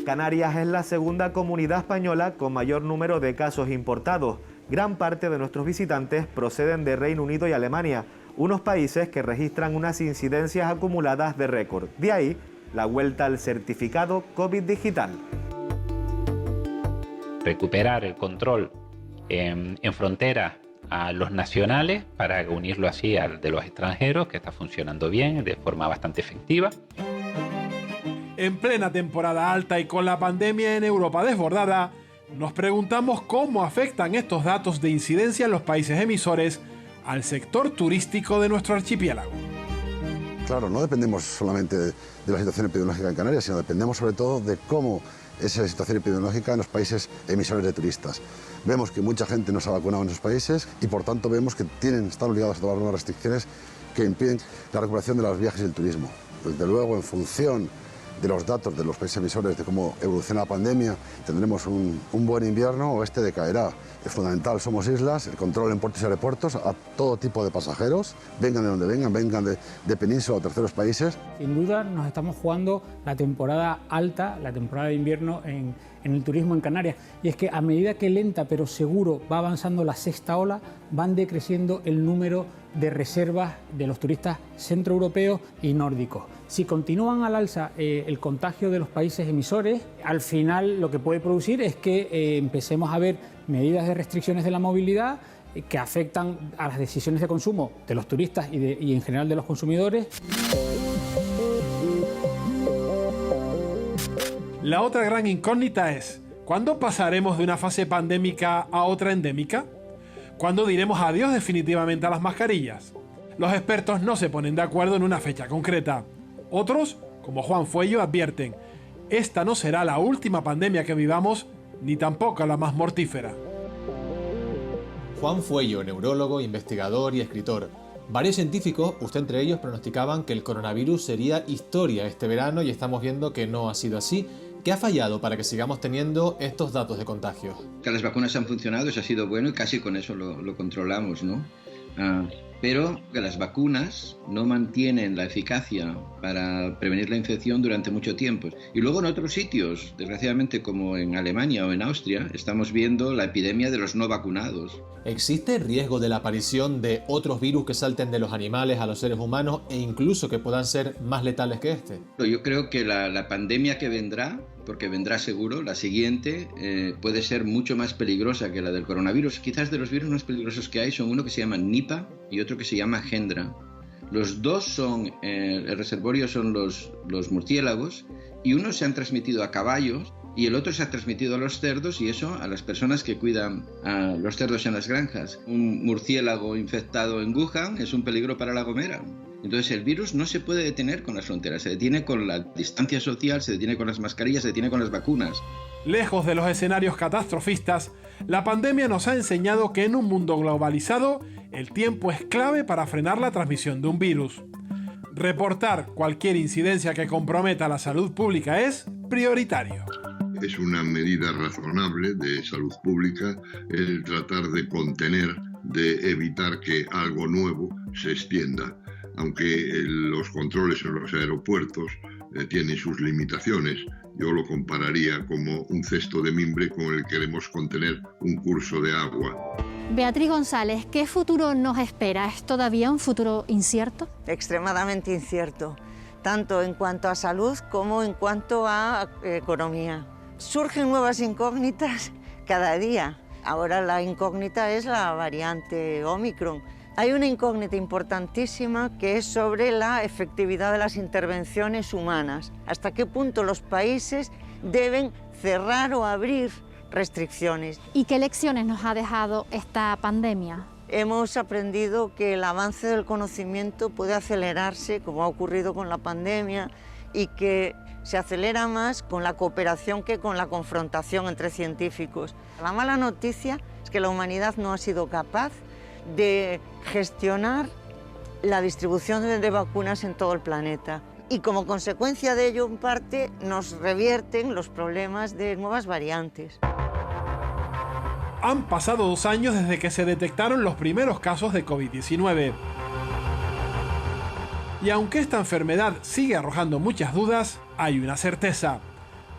Canarias es la segunda comunidad española con mayor número de casos importados. Gran parte de nuestros visitantes proceden de Reino Unido y Alemania, unos países que registran unas incidencias acumuladas de récord. De ahí, la vuelta al certificado COVID digital. Recuperar el control en frontera a los nacionales para unirlo así al de los extranjeros, que está funcionando bien, de forma bastante efectiva. En plena temporada alta y con la pandemia en Europa desbordada, nos preguntamos cómo afectan estos datos de incidencia en los países emisores al sector turístico de nuestro archipiélago. Claro, no dependemos solamente de la situación epidemiológica en Canarias, sino dependemos sobre todo de cómo es la situación epidemiológica en los países emisores de turistas. Vemos que mucha gente no se ha vacunado en esos países y por tanto vemos que están obligados a tomar unas restricciones que impiden la recuperación de los viajes y el turismo. Desde luego, en función de los datos de los países emisores de cómo evoluciona la pandemia, tendremos un buen invierno o este decaerá. Es fundamental, somos islas, el control en puertos y aeropuertos a todo tipo de pasajeros, vengan de donde vengan de península o terceros países. Sin duda nos estamos jugando la temporada alta, la temporada de invierno en el turismo en Canarias. Y es que a medida que lenta pero seguro va avanzando la sexta ola, van decreciendo el número de reservas de los turistas centroeuropeos y nórdicos. Si continúan al alza el contagio de los países emisores, al final lo que puede producir es que empecemos a ver medidas de restricciones de la movilidad que afectan a las decisiones de consumo de los turistas y en general de los consumidores. La otra gran incógnita es, ¿cuándo pasaremos de una fase pandémica a otra endémica? ¿Cuándo diremos adiós definitivamente a las mascarillas? Los expertos no se ponen de acuerdo en una fecha concreta. Otros, como Juan Fuello, advierten, esta no será la última pandemia que vivamos, ni tampoco la más mortífera. Juan Fuello, neurólogo, investigador y escritor. Varios científicos, usted entre ellos, pronosticaban que el coronavirus sería historia este verano y estamos viendo que no ha sido así. ¿Qué ha fallado para que sigamos teniendo estos datos de contagio? Que las vacunas han funcionado, eso ha sido bueno y casi con eso lo controlamos, ¿no? Pero que las vacunas no mantienen la eficacia para prevenir la infección durante mucho tiempo. Y luego en otros sitios, desgraciadamente como en Alemania o en Austria, estamos viendo la epidemia de los no vacunados. ¿Existe riesgo de la aparición de otros virus que salten de los animales a los seres humanos e incluso que puedan ser más letales que este? Yo creo que la pandemia que vendrá, porque vendrá seguro, la siguiente, puede ser mucho más peligrosa que la del coronavirus. Quizás de los virus más peligrosos que hay son uno que se llama Nipah y otro que se llama Hendra. Los dos son, el reservorio son los murciélagos, y uno se han transmitido a caballos y el otro se ha transmitido a los cerdos, y eso a las personas que cuidan a los cerdos en las granjas. Un murciélago infectado en Wuhan es un peligro para La Gomera. Entonces el virus no se puede detener con las fronteras, se detiene con la distancia social, se detiene con las mascarillas, se detiene con las vacunas. Lejos de los escenarios catastrofistas, la pandemia nos ha enseñado que en un mundo globalizado, el tiempo es clave para frenar la transmisión de un virus. Reportar cualquier incidencia que comprometa la salud pública es prioritario. Es una medida razonable de salud pública el tratar de contener, de evitar que algo nuevo se extienda. Aunque los controles en los aeropuertos tienen sus limitaciones, yo lo compararía como un cesto de mimbre con el que queremos contener un curso de agua. Beatriz González, ¿qué futuro nos espera? ¿Es todavía un futuro incierto? Extremadamente incierto, tanto en cuanto a salud como en cuanto a economía. Surgen nuevas incógnitas cada día. Ahora la incógnita es la variante Omicron. Hay una incógnita importantísima que es sobre la efectividad de las intervenciones humanas. ¿Hasta qué punto los países deben cerrar o abrir restricciones? ¿Y qué lecciones nos ha dejado esta pandemia? Hemos aprendido que el avance del conocimiento puede acelerarse, como ha ocurrido con la pandemia, y que se acelera más con la cooperación que con la confrontación entre científicos. La mala noticia es que la humanidad no ha sido capaz de gestionar la distribución de vacunas en todo el planeta. Y como consecuencia de ello, en parte, nos revierten los problemas de nuevas variantes. Han pasado 2 años desde que se detectaron los primeros casos de COVID-19. Y aunque esta enfermedad sigue arrojando muchas dudas, hay una certeza: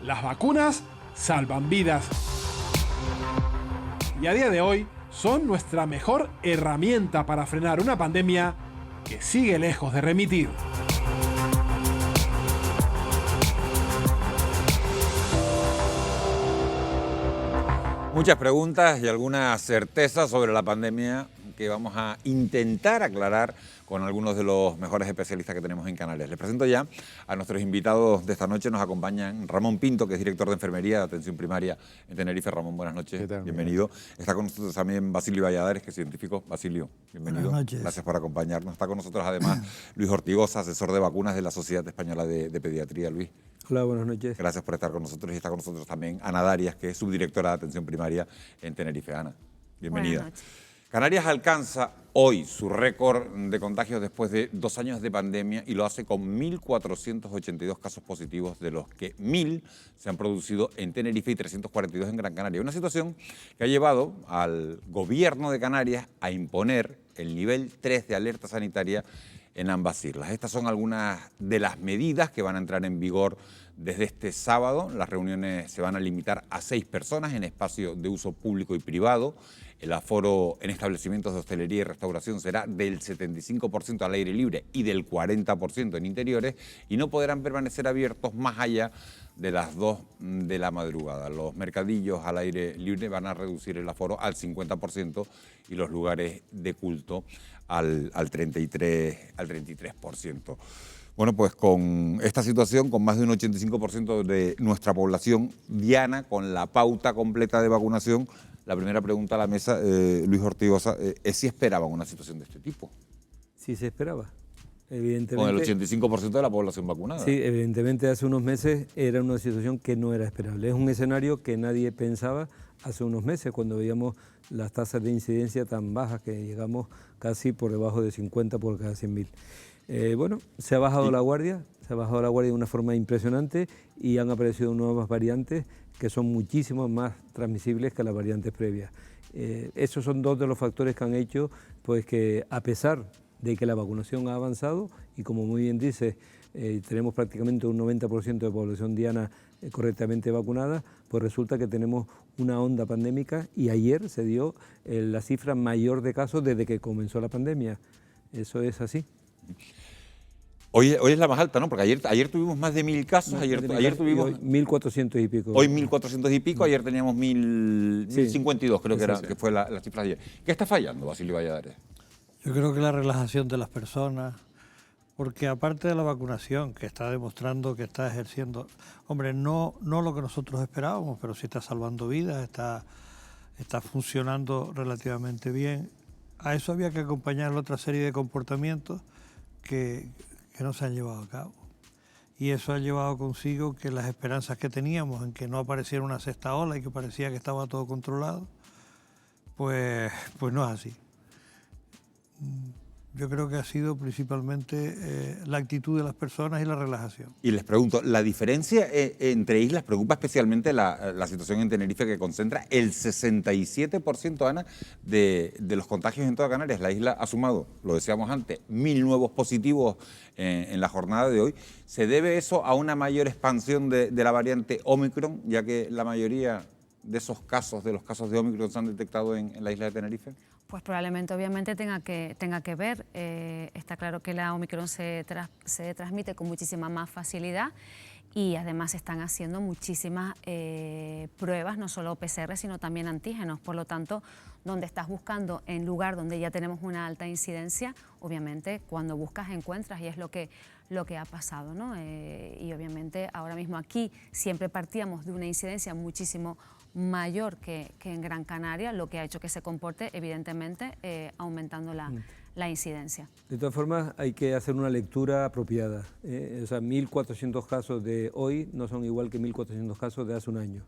las vacunas salvan vidas. Y a día de hoy son nuestra mejor herramienta para frenar una pandemia que sigue lejos de remitir. Muchas preguntas y algunas certezas sobre la pandemia que vamos a intentar aclarar con algunos de los mejores especialistas que tenemos en Canarias. Les presento ya a nuestros invitados de esta noche. Nos acompañan Ramón Pinto, que es director de Enfermería de Atención Primaria en Tenerife. Ramón, buenas noches. ¿Qué tal? Bienvenido. Está con nosotros también Basilio Valladares, que es científico. Basilio, bienvenido. Buenas noches. Gracias por acompañarnos. Está con nosotros además Luis Ortigosa, asesor de vacunas de la Sociedad Española de Pediatría. Luis. Hola, buenas noches. Gracias por estar con nosotros. Y está con nosotros también Ana Darias, que es subdirectora de Atención Primaria en Tenerife. Ana, bienvenida. Buenas noches. Canarias alcanza hoy su récord de contagios después de 2 años de pandemia y lo hace con 1.482 casos positivos, de los que 1.000 se han producido en Tenerife y 342 en Gran Canaria. Una situación que ha llevado al gobierno de Canarias a imponer el nivel 3 de alerta sanitaria en ambas islas. Estas son algunas de las medidas que van a entrar en vigor desde este sábado. Las reuniones se van a limitar a 6 personas en espacio de uso público y privado. El aforo en establecimientos de hostelería y restauración será del 75% al aire libre y del 40% en interiores, y no podrán permanecer abiertos más allá de las 2 de la madrugada. Los mercadillos al aire libre van a reducir el aforo al 50% y los lugares de culto al 33%. Bueno, pues con esta situación, con más de un 85% de nuestra población diana, con la pauta completa de vacunación, la primera pregunta a la mesa, Luis Ortigosa, es si esperaban una situación de este tipo. Sí se esperaba, evidentemente. Con el 85% de la población vacunada. Sí, evidentemente hace unos meses era una situación que no era esperable. Es un escenario que nadie pensaba hace unos meses, cuando veíamos las tasas de incidencia tan bajas que llegamos casi por debajo de 50 por cada 100.000. Bueno, se ha bajado la guardia de una forma impresionante y han aparecido nuevas variantes que son muchísimo más transmisibles que las variantes previas. Esos son dos de los factores que han hecho pues, que a pesar de que la vacunación ha avanzado y como muy bien dice, tenemos prácticamente un 90% de población diana correctamente vacunada, pues resulta que tenemos una onda pandémica y ayer se dio la cifra mayor de casos desde que comenzó la pandemia. Eso es así. Hoy es la más alta, ¿no? Porque ayer tuvimos más de 1.000 casos, ayer tuvimos... 1.400 y pico. Hoy 1.400 y pico, ayer teníamos 1.052, creo que fue la cifra de ayer. ¿Qué está fallando, Basilio Valladares? Yo creo que la relajación de las personas, porque aparte de la vacunación, que está demostrando que está ejerciendo, hombre, no lo que nosotros esperábamos, pero sí está salvando vidas, está funcionando relativamente bien. A eso había que acompañar otra serie de comportamientos que no se han llevado a cabo. Y eso ha llevado consigo que las esperanzas que teníamos en que no apareciera una sexta ola y que parecía que estaba todo controlado, pues no es así. Yo creo que ha sido principalmente la actitud de las personas y la relajación. Y les pregunto, ¿la diferencia entre islas preocupa especialmente la situación en Tenerife, que concentra el 67%, Ana, de los contagios en toda Canarias? La isla ha sumado, lo decíamos antes, 1.000 nuevos positivos en la jornada de hoy. ¿Se debe eso a una mayor expansión de la variante Omicron, ya que la mayoría de esos casos, de los casos de Omicron, se han detectado en la isla de Tenerife? Pues probablemente, obviamente, tenga que ver. Está claro que la Omicron se transmite con muchísima más facilidad y además se están haciendo muchísimas pruebas, no solo PCR, sino también antígenos. Por lo tanto, donde estás buscando en lugar donde ya tenemos una alta incidencia, obviamente cuando buscas encuentras, y es lo que ha pasado, ¿no? Y obviamente ahora mismo aquí siempre partíamos de una incidencia muchísimo mayor que en Gran Canaria, lo que ha hecho que se comporte evidentemente aumentando la incidencia. De todas formas hay que hacer una lectura apropiada. O sea, 1.400 casos de hoy no son igual que 1.400 casos de hace un año.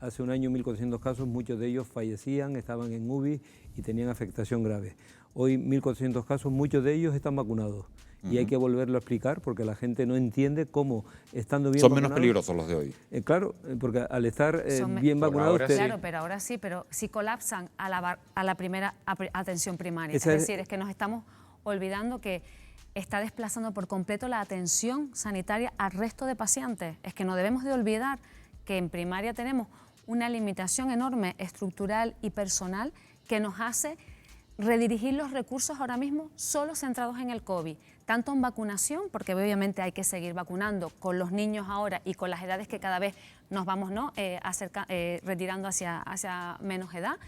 Hace un año 1.400 casos, muchos de ellos fallecían, estaban en UBI y tenían afectación grave. Hoy 1.400 casos, muchos de ellos están vacunados. Y hay que volverlo a explicar porque la gente no entiende cómo, estando bien Son vacunados... menos peligrosos los de hoy. Claro, porque al estar bien vacunados... Claro, pero ahora sí, pero si colapsan a la primera atención primaria. Es decir, es que nos estamos olvidando que está desplazando por completo la atención sanitaria al resto de pacientes. Es que no debemos de olvidar que en primaria tenemos una limitación enorme estructural y personal que nos hace redirigir los recursos ahora mismo solo centrados en el COVID, tanto en vacunación, porque obviamente hay que seguir vacunando con los niños ahora y con las edades que cada vez nos vamos retirando hacia menos edad,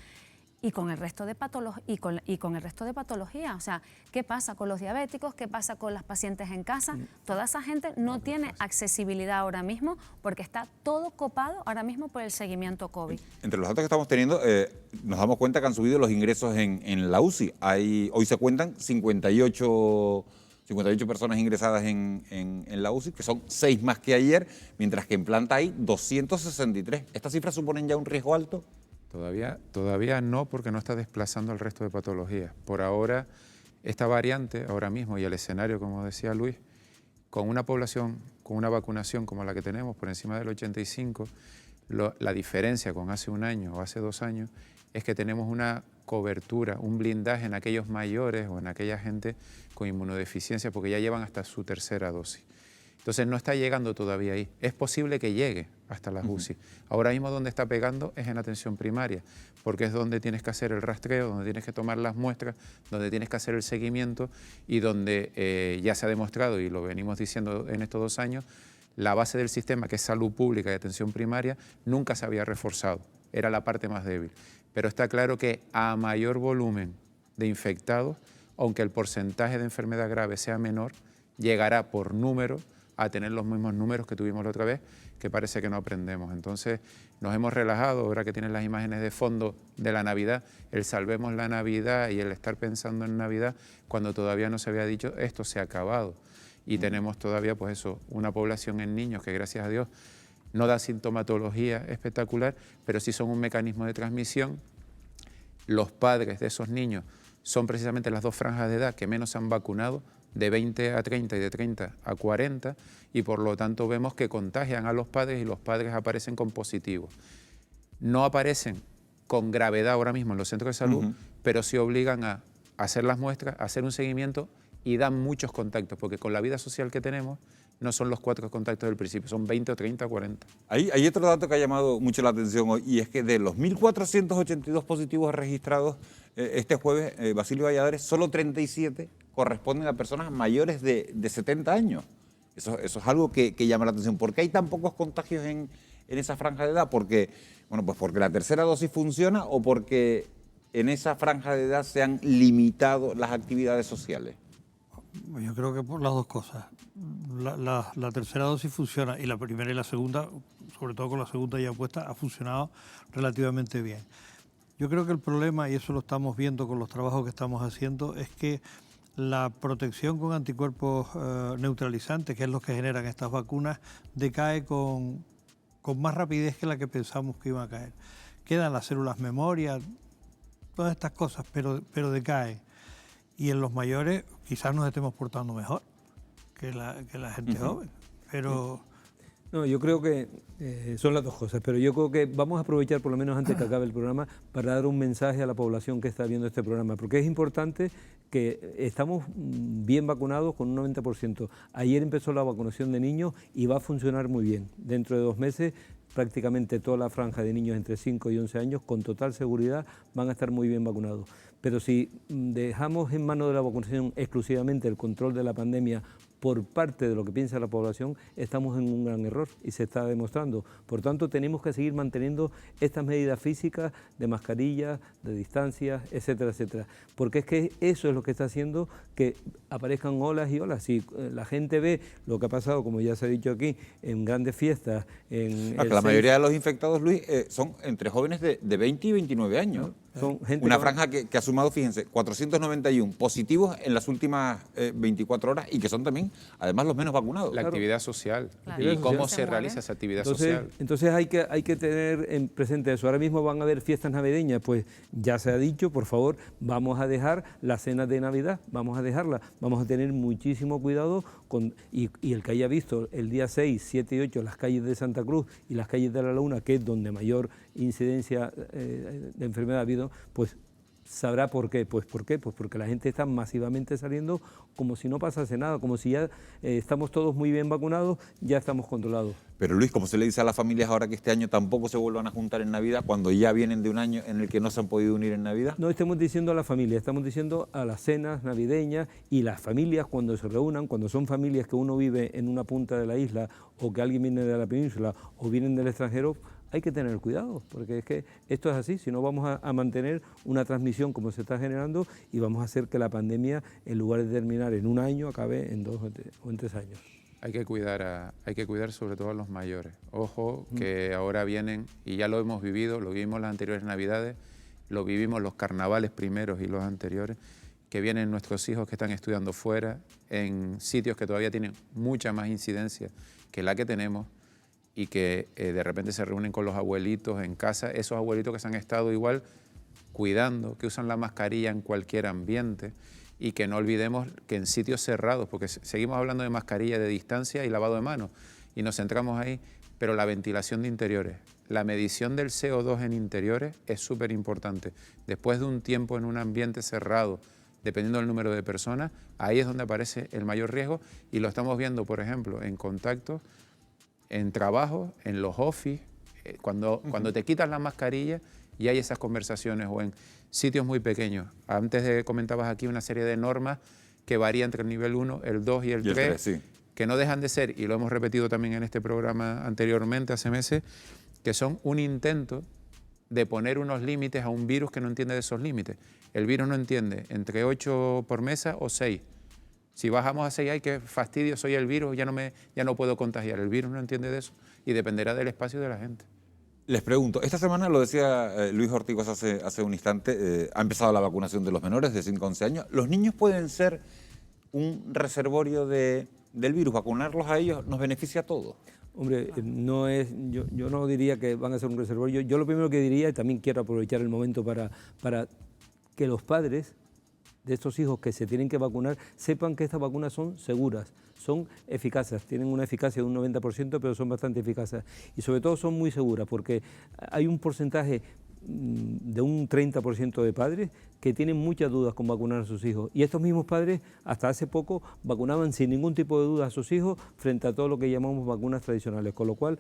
y con el resto de patologías. O sea, ¿qué pasa con los diabéticos? ¿Qué pasa con las pacientes en casa? Toda esa gente no tiene accesibilidad ahora mismo porque está todo copado ahora mismo por el seguimiento COVID. Entre los datos que estamos teniendo, nos damos cuenta que han subido los ingresos en la UCI. Hoy se cuentan 58 personas ingresadas en la UCI, que son 6 más que ayer, mientras que en planta hay 263. ¿Estas cifras suponen ya un riesgo alto? Todavía no, porque no está desplazando al resto de patologías. Por ahora, esta variante, ahora mismo, y el escenario, como decía Luis, con una población, con una vacunación como la que tenemos, por encima del 85, la diferencia con hace un año o hace 2 años es que tenemos una cobertura, un blindaje en aquellos mayores o en aquella gente con inmunodeficiencia, porque ya llevan hasta su 3ª dosis. Entonces no está llegando todavía ahí. Es posible que llegue hasta las UCI. Ahora mismo donde está pegando es en atención primaria, porque es donde tienes que hacer el rastreo, donde tienes que tomar las muestras, donde tienes que hacer el seguimiento y donde ya se ha demostrado, y lo venimos diciendo en estos 2 años, la base del sistema, que es salud pública y atención primaria, nunca se había reforzado. Era la parte más débil. Pero está claro que a mayor volumen de infectados, aunque el porcentaje de enfermedad grave sea menor, llegará por número a tener los mismos números que tuvimos la otra vez, que parece que no aprendemos. Entonces nos hemos relajado, ahora que tienen las imágenes de fondo de la Navidad, el salvemos la Navidad y el estar pensando en Navidad cuando todavía no se había dicho esto se ha acabado. Y tenemos todavía pues eso, una población en niños que gracias a Dios no da sintomatología espectacular, pero sí son un mecanismo de transmisión. Los padres de esos niños son precisamente las dos franjas de edad que menos se han vacunado, de 20 a 30 y de 30 a 40, y por lo tanto vemos que contagian a los padres y los padres aparecen con positivos. No aparecen con gravedad ahora mismo en los centros de salud, pero sí obligan a hacer las muestras, a hacer un seguimiento y dan muchos contactos, porque con la vida social que tenemos no son los 4 contactos del principio, son 20 o 30 o 40. Hay otro dato que ha llamado mucho la atención hoy, y es que de los 1.482 positivos registrados este jueves, Basilio Valladares, solo 37 corresponden a personas mayores de 70 años. Eso es algo que llama la atención. ¿Por qué hay tan pocos contagios en esa franja de edad? Porque, bueno, pues porque la tercera dosis funciona o porque en esa franja de edad se han limitado las actividades sociales. Yo creo que por las dos cosas. La tercera dosis funciona y la primera y la segunda, sobre todo con la segunda ya puesta, ha funcionado relativamente bien. Yo creo que el problema, y eso lo estamos viendo con los trabajos que estamos haciendo, es que la protección con anticuerpos neutralizantes, que es lo que generan estas vacunas, decae con más rapidez que la que pensamos que iban a caer. Quedan las células memoria, todas estas cosas, pero decaen. Y en los mayores quizás nos estemos portando mejor que la gente joven, pero... No, yo creo que son las dos cosas, pero yo creo que vamos a aprovechar por lo menos antes que acabe el programa para dar un mensaje a la población que está viendo este programa, porque es importante que estamos bien vacunados con un 90%. Ayer empezó la vacunación de niños y va a funcionar muy bien. Dentro de 2 meses prácticamente toda la franja de niños entre 5 y 11 años con total seguridad van a estar muy bien vacunados. Pero si dejamos en manos de la vacunación exclusivamente el control de la pandemia por parte de lo que piensa la población, estamos en un gran error y se está demostrando. Por tanto, tenemos que seguir manteniendo estas medidas físicas de mascarilla, de distancia, etcétera, etcétera. Porque es que eso es lo que está haciendo que aparezcan olas y olas. Si la gente ve lo que ha pasado, como ya se ha dicho aquí, en grandes fiestas... la mayoría de los infectados, Luis, son entre jóvenes de 20 y 29 años. ¿No? Son gente una franja que ha sumado, fíjense, 491 positivos en las últimas 24 horas y que son también, además, los menos vacunados. La actividad social y cómo se realiza esa actividad social. Entonces hay que tener en presente eso. Ahora mismo van a haber fiestas navideñas, pues ya se ha dicho, por favor, vamos a dejar la cena de Navidad, vamos a dejarla, vamos a tener muchísimo cuidado y el que haya visto el día 6, 7 y 8 las calles de Santa Cruz y las calles de La Laguna, que es donde mayor incidencia de enfermedad ha habido, pues sabrá por qué. Pues ¿por qué? Pues porque la gente está masivamente saliendo como si no pasase nada, como si ya estamos todos muy bien vacunados, ya estamos controlados. Pero Luis, ¿cómo se le dice a las familias ahora que este año tampoco se vuelvan a juntar en Navidad cuando ya vienen de un año en el que no se han podido unir en Navidad? No estamos diciendo a la familia, estamos diciendo a las cenas navideñas y las familias cuando se reúnan, cuando son familias que uno vive en una punta de la isla o que alguien viene de la península o vienen del extranjero, hay que tener cuidado, porque es que esto es así, si no vamos a mantener una transmisión como se está generando y vamos a hacer que la pandemia, en lugar de terminar en 1 año, acabe en 2 o en 3 años. Hay que cuidar sobre todo a los mayores. Ojo, que ahora vienen, y ya lo hemos vivido, lo vivimos las anteriores Navidades, lo vivimos los carnavales primeros y los anteriores, que vienen nuestros hijos que están estudiando fuera, en sitios que todavía tienen mucha más incidencia que la que tenemos, y que de repente se reúnen con los abuelitos en casa, esos abuelitos que se han estado igual cuidando, que usan la mascarilla en cualquier ambiente, y que no olvidemos que en sitios cerrados, porque seguimos hablando de mascarilla, de distancia y lavado de manos, y nos centramos ahí, pero la ventilación de interiores, la medición del CO2 en interiores es súper importante. Después de un tiempo en un ambiente cerrado, dependiendo del número de personas, ahí es donde aparece el mayor riesgo, y lo estamos viendo, por ejemplo, en contactos, en trabajo, en los office, cuando te quitas la mascarilla y hay esas conversaciones, o en sitios muy pequeños. Antes comentabas aquí una serie de normas que varían entre el nivel 1, el 2 y el 3, sí, que no dejan de ser, y lo hemos repetido también en este programa anteriormente, hace meses, que son un intento de poner unos límites a un virus que no entiende de esos límites. El virus no entiende entre 8 por mesa o 6. Si bajamos a 6, ¡ay, qué fastidio, soy el virus, ya no puedo contagiar! El virus no entiende de eso y dependerá del espacio de la gente. Les pregunto, esta semana, lo decía Luis Hortigos hace un instante, ha empezado la vacunación de los menores de 5 a 11 años. ¿Los niños pueden ser un reservorio del virus? ¿Vacunarlos a ellos nos beneficia a todos? Hombre, yo no diría que van a ser un reservorio. Yo lo primero que diría, y también quiero aprovechar el momento para que los padres de estos hijos que se tienen que vacunar sepan que estas vacunas son seguras, son eficaces, tienen una eficacia de un 90%, pero son bastante eficaces. Y sobre todo son muy seguras, porque hay un porcentaje de un 30% de padres que tienen muchas dudas con vacunar a sus hijos. Y estos mismos padres, hasta hace poco, vacunaban sin ningún tipo de duda a sus hijos frente a todo lo que llamamos vacunas tradicionales. Con lo cual,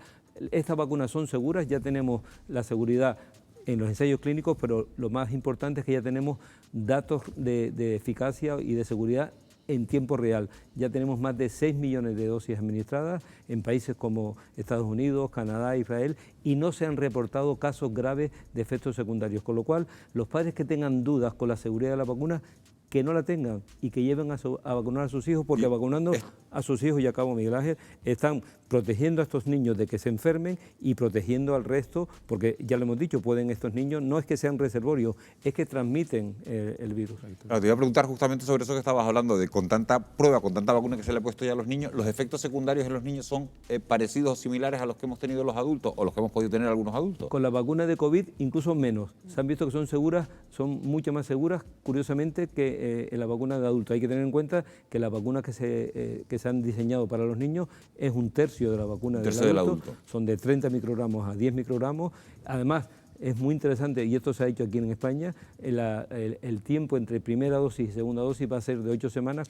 estas vacunas son seguras, ya tenemos la seguridad en los ensayos clínicos, pero lo más importante es que ya tenemos datos de eficacia y de seguridad en tiempo real. Ya tenemos más de 6 millones de dosis administradas en países como Estados Unidos, Canadá, Israel, y no se han reportado casos graves de efectos secundarios, con lo cual los padres que tengan dudas con la seguridad de la vacuna, que no la tengan y que lleven a vacunar a sus hijos, porque vacunando a sus hijos, y acabo, Miguel Ángel, están protegiendo a estos niños de que se enfermen y protegiendo al resto, porque ya lo hemos dicho, pueden estos niños, no es que sean reservorios, es que transmiten el virus. Claro, te iba a preguntar justamente sobre eso que estabas hablando, de con tanta prueba, con tanta vacuna que se le ha puesto ya a los niños, ¿los efectos secundarios en los niños son parecidos o similares a los que hemos tenido los adultos o los que hemos podido tener algunos adultos? Con la vacuna de COVID incluso menos. Se han visto que son seguras, son mucho más seguras, curiosamente, que en la vacuna de adultos. Hay que tener en cuenta que las vacunas que se han diseñado para los niños es un tercio de la vacuna del adulto. Son de 30 microgramos a 10 microgramos. Además, es muy interesante, y esto se ha hecho aquí en España, el tiempo entre primera dosis y segunda dosis va a ser de 8 semanas,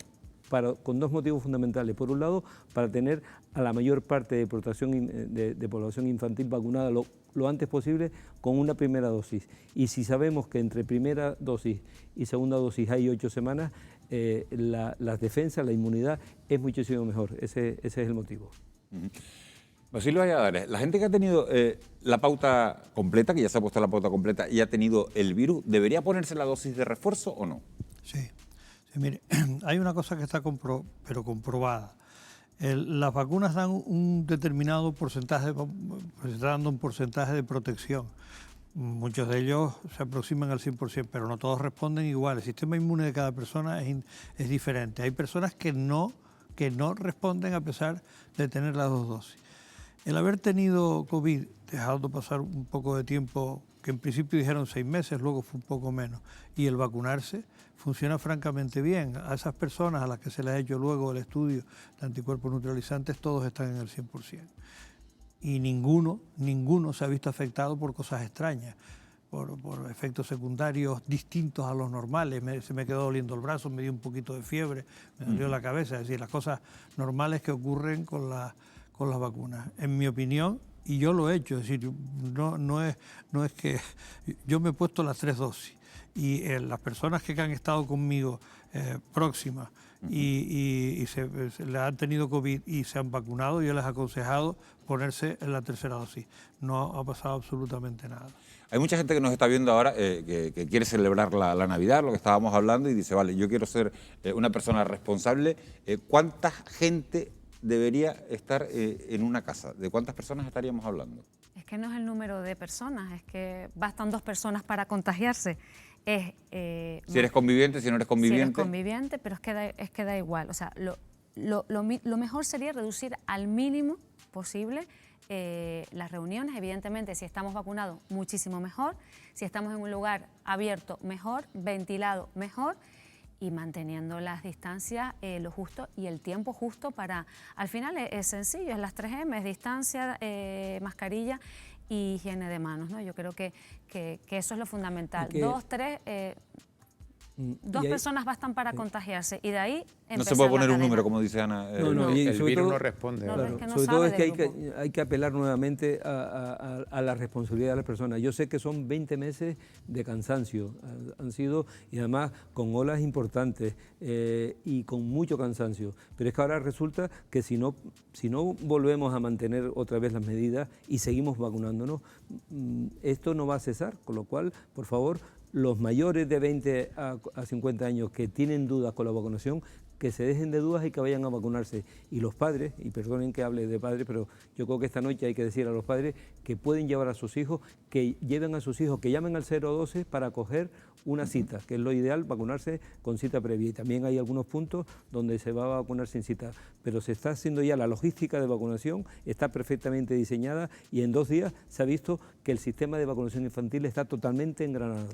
con dos motivos fundamentales. Por un lado, para tener a la mayor parte de población infantil vacunada lo antes posible con una primera dosis. Y si sabemos que entre primera dosis y segunda dosis hay 8 semanas, las defensas, la inmunidad es muchísimo mejor. Ese es el motivo. Basilio Valladares, la gente que ha tenido la pauta completa, que ya se ha puesto la pauta completa y ha tenido el virus, ¿debería ponerse la dosis de refuerzo o no? Sí, mire, hay una cosa que está comprobada. Las vacunas dan un determinado porcentaje, se está dando un porcentaje de protección. Muchos de ellos se aproximan al 100%, pero no todos responden igual. El sistema inmune de cada persona es diferente. Hay personas que no responden a pesar de tener las 2 dosis. El haber tenido COVID, dejando pasar un poco de tiempo, que en principio dijeron 6 meses, luego fue un poco menos, y el vacunarse funciona francamente bien. A esas personas a las que se les ha hecho luego el estudio de anticuerpos neutralizantes, todos están en el 100%. Y ninguno se ha visto afectado por cosas extrañas, por efectos secundarios distintos a los normales. Se me quedó doliendo el brazo, me dio un poquito de fiebre, me dolió la cabeza. Es decir, las cosas normales que ocurren con las vacunas. En mi opinión, y yo lo he hecho, es decir, no es que yo me he puesto las 3 dosis y las personas que han estado conmigo próximas y se le han tenido COVID y se han vacunado, yo les he aconsejado ponerse en la 3ª dosis. No ha pasado absolutamente nada. Hay mucha gente que nos está viendo ahora que quiere celebrar la Navidad, lo que estábamos hablando, y dice, vale, yo quiero ser una persona responsable. ¿Cuánta gente debería estar en una casa? ¿De cuántas personas estaríamos hablando? Es que no es el número de personas, es que bastan 2 personas para contagiarse. Si eres conviviente, si no eres conviviente. Si eres conviviente, pero es que da igual. O sea, lo mejor sería reducir al mínimo posible las reuniones. Evidentemente, si estamos vacunados, muchísimo mejor. Si estamos en un lugar abierto, mejor. Ventilado, mejor. Y manteniendo las distancias, lo justo y el tiempo justo para... Al final es sencillo, es las 3M, es distancia, mascarilla y higiene de manos, ¿no? Yo creo que eso es lo fundamental. 2, 3... 2 personas bastan para contagiarse y de ahí empezar. No se puede poner un número, como dice Ana. El virus no responde. Sobre todo es que hay que apelar nuevamente a la responsabilidad de las personas. Yo sé que son 20 meses de cansancio, han sido, y además con olas importantes y con mucho cansancio. Pero es que ahora resulta que si no volvemos a mantener otra vez las medidas y seguimos vacunándonos, esto no va a cesar. Con lo cual, por favor, los mayores de 20 a 50 años que tienen dudas con la vacunación, que se dejen de dudas y que vayan a vacunarse. Y los padres, y perdonen que hable de padres, pero yo creo que esta noche hay que decir a los padres que pueden llevar a sus hijos, que lleven a sus hijos, que llamen al 012 para coger una cita, que es lo ideal, vacunarse con cita previa. Y también hay algunos puntos donde se va a vacunar sin cita, pero se está haciendo ya la logística de vacunación, está perfectamente diseñada y en 2 días se ha visto que el sistema de vacunación infantil está totalmente engranado.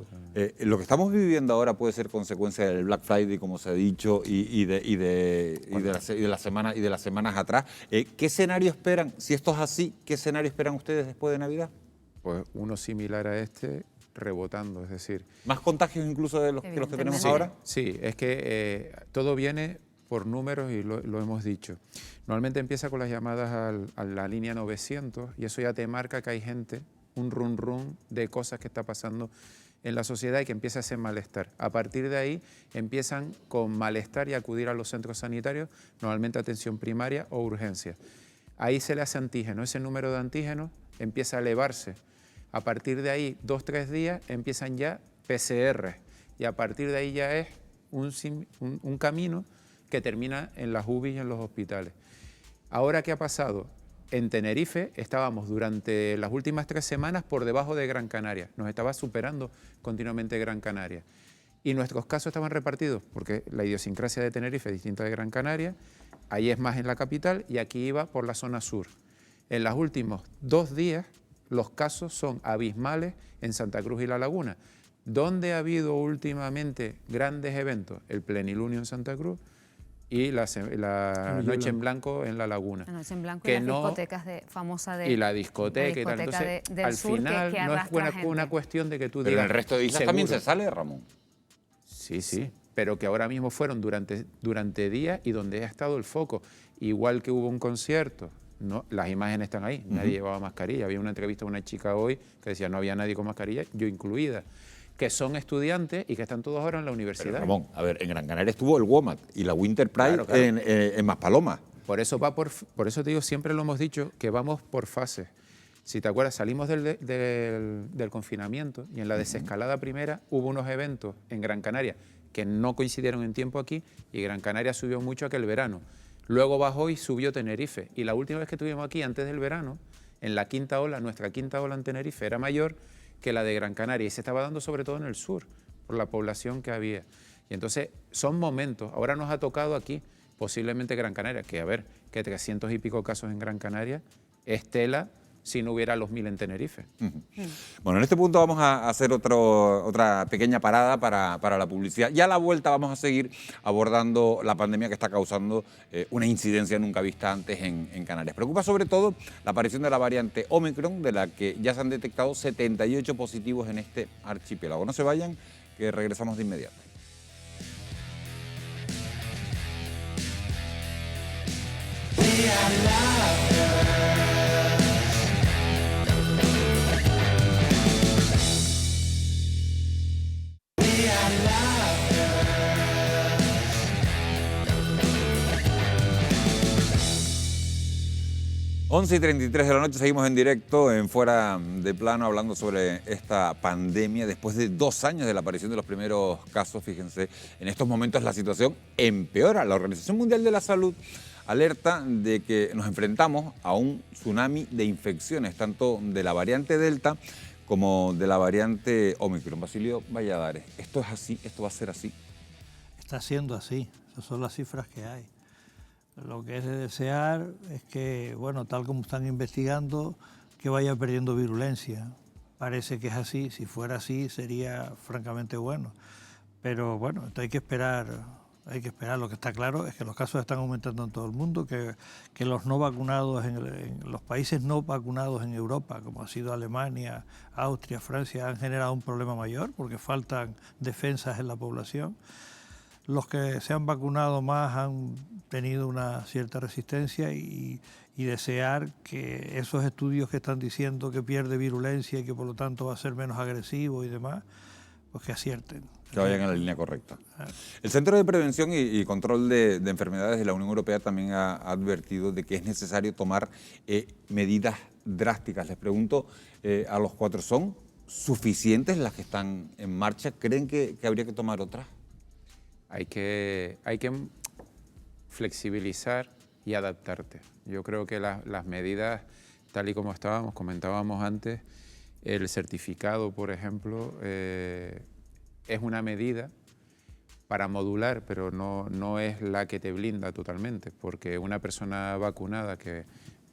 Lo que estamos viviendo ahora puede ser consecuencia del Black Friday, como se ha dicho, y de las semanas atrás. ¿Qué escenario esperan? Si esto es así, ¿qué escenario esperan ustedes después de Navidad? Pues uno similar a este, rebotando, es decir... ¿Más contagios incluso de los que tenemos ahora? Sí, es que todo viene por números y lo hemos dicho. Normalmente empieza con las llamadas a la línea 900 y eso ya te marca que hay gente, un run de cosas que está pasando en la sociedad y que empieza ese malestar. A partir de ahí empiezan con malestar y acudir a los centros sanitarios, normalmente atención primaria o urgencia. Ahí se le hace antígeno, ese número de antígenos empieza a elevarse. A partir de ahí, 2-3 días, empiezan ya PCR y a partir de ahí ya es un camino que termina en las UBI y en los hospitales. Ahora, ¿qué ha pasado? En Tenerife estábamos durante las últimas 3 semanas por debajo de Gran Canaria. Nos estaba superando continuamente Gran Canaria. Y nuestros casos estaban repartidos, porque la idiosincrasia de Tenerife es distinta de Gran Canaria. Ahí es más en la capital y aquí iba por la zona sur. En los últimos 2 días los casos son abismales en Santa Cruz y La Laguna. ¿Dónde ha habido últimamente grandes eventos? El Plenilunio en Santa Cruz y la Noche en Blanco en La Laguna. La Noche en Blanco y las discotecas famosa de... Y la discoteca y tal. Entonces, al final no es una cuestión de que tú digas... Pero en el resto de islas también se sale, Ramón. Sí, pero que ahora mismo fueron durante días y donde ha estado el foco. Igual que hubo un concierto, no, las imágenes están ahí, nadie llevaba mascarilla. Había una entrevista a una chica hoy que decía no había nadie con mascarilla, yo incluida, que son estudiantes y que están todos ahora en la universidad. Pero, Ramón, a ver, en Gran Canaria estuvo el WOMAD y la Winter Pride claro. En Maspalomas. Por eso te digo, siempre lo hemos dicho, que vamos por fases. Si te acuerdas, salimos del confinamiento y en la desescalada primera hubo unos eventos en Gran Canaria que no coincidieron en tiempo aquí y Gran Canaria subió mucho aquel verano. Luego bajó y subió Tenerife. Y la última vez que estuvimos aquí, antes del verano, en la quinta ola, nuestra quinta ola en Tenerife era mayor que la de Gran Canaria y se estaba dando sobre todo en el sur, por la población que había. Y entonces son momentos. Ahora nos ha tocado aquí, posiblemente Gran Canaria, que a ver, que 300 y pico casos en Gran Canaria es tela si no hubiera los 1000 en Tenerife. Bueno, en este punto vamos a hacer otra pequeña parada para la publicidad. Ya a la vuelta vamos a seguir abordando la pandemia que está causando una incidencia nunca vista antes en Canarias. Preocupa sobre todo la aparición de la variante Omicron, de la que ya se han detectado 78 positivos en este archipiélago. No se vayan, que regresamos de inmediato. 11:33 de la noche, seguimos en directo en Fuera de Plano hablando sobre esta pandemia. Después de 2 años de la aparición de los primeros casos, fíjense, en estos momentos la situación empeora. La Organización Mundial de la Salud alerta de que nos enfrentamos a un tsunami de infecciones, tanto de la variante Delta como de la variante Omicron. Basilio Valladares, ¿esto es así? ¿Esto va a ser así? Está siendo así, esas son las cifras que hay. Lo que es de desear es que, bueno, tal como están investigando, que vaya perdiendo virulencia. Parece que es así, si fuera así sería francamente bueno. Pero bueno, esto hay que esperar. Lo que está claro es que los casos están aumentando en todo el mundo, que los no vacunados, en los países no vacunados en Europa, como ha sido Alemania, Austria, Francia, han generado un problema mayor porque faltan defensas en la población. Los que se han vacunado más han tenido una cierta resistencia y desear que esos estudios que están diciendo que pierde virulencia y que por lo tanto va a ser menos agresivo y demás, pues que acierten. Que vayan en la línea correcta. El Centro de Prevención y Control de Enfermedades de la Unión Europea también ha advertido de que es necesario tomar medidas drásticas. Les pregunto a los 4, ¿son suficientes las que están en marcha? ¿Creen que habría que tomar otras? Hay que flexibilizar y adaptarte. Yo creo que las medidas, tal y como comentábamos antes, el certificado, por ejemplo, es una medida para modular, pero no es la que te blinda totalmente, porque una persona vacunada que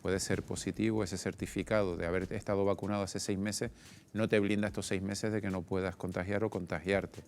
puede ser positivo, ese certificado de haber estado vacunado hace 6 meses, no te blinda estos 6 meses de que no puedas contagiar o contagiarte.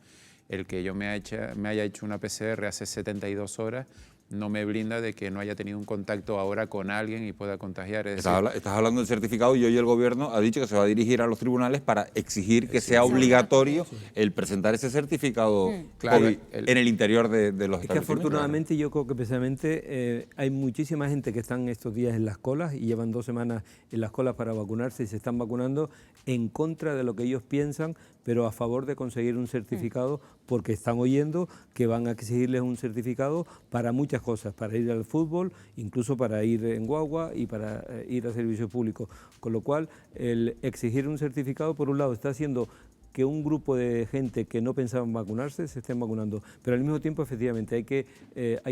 El que yo me haya hecho una PCR hace 72 horas no me blinda de que no haya tenido un contacto ahora con alguien y pueda contagiar. Estás hablando del certificado y hoy el gobierno ha dicho que se va a dirigir a los tribunales para exigir que sea obligatorio el presentar ese certificado COVID en el interior de los establecimientos. Es que afortunadamente yo creo que precisamente hay muchísima gente que están estos días en las colas y llevan 2 semanas en las colas para vacunarse y se están vacunando en contra de lo que ellos piensan, pero a favor de conseguir un certificado porque están oyendo que van a exigirles un certificado para muchas cosas, para ir al fútbol, incluso para ir en guagua y para ir a servicios públicos. Con lo cual, el exigir un certificado, por un lado, está haciendo que un grupo de gente que no pensaban vacunarse se estén vacunando, pero al mismo tiempo, efectivamente, hay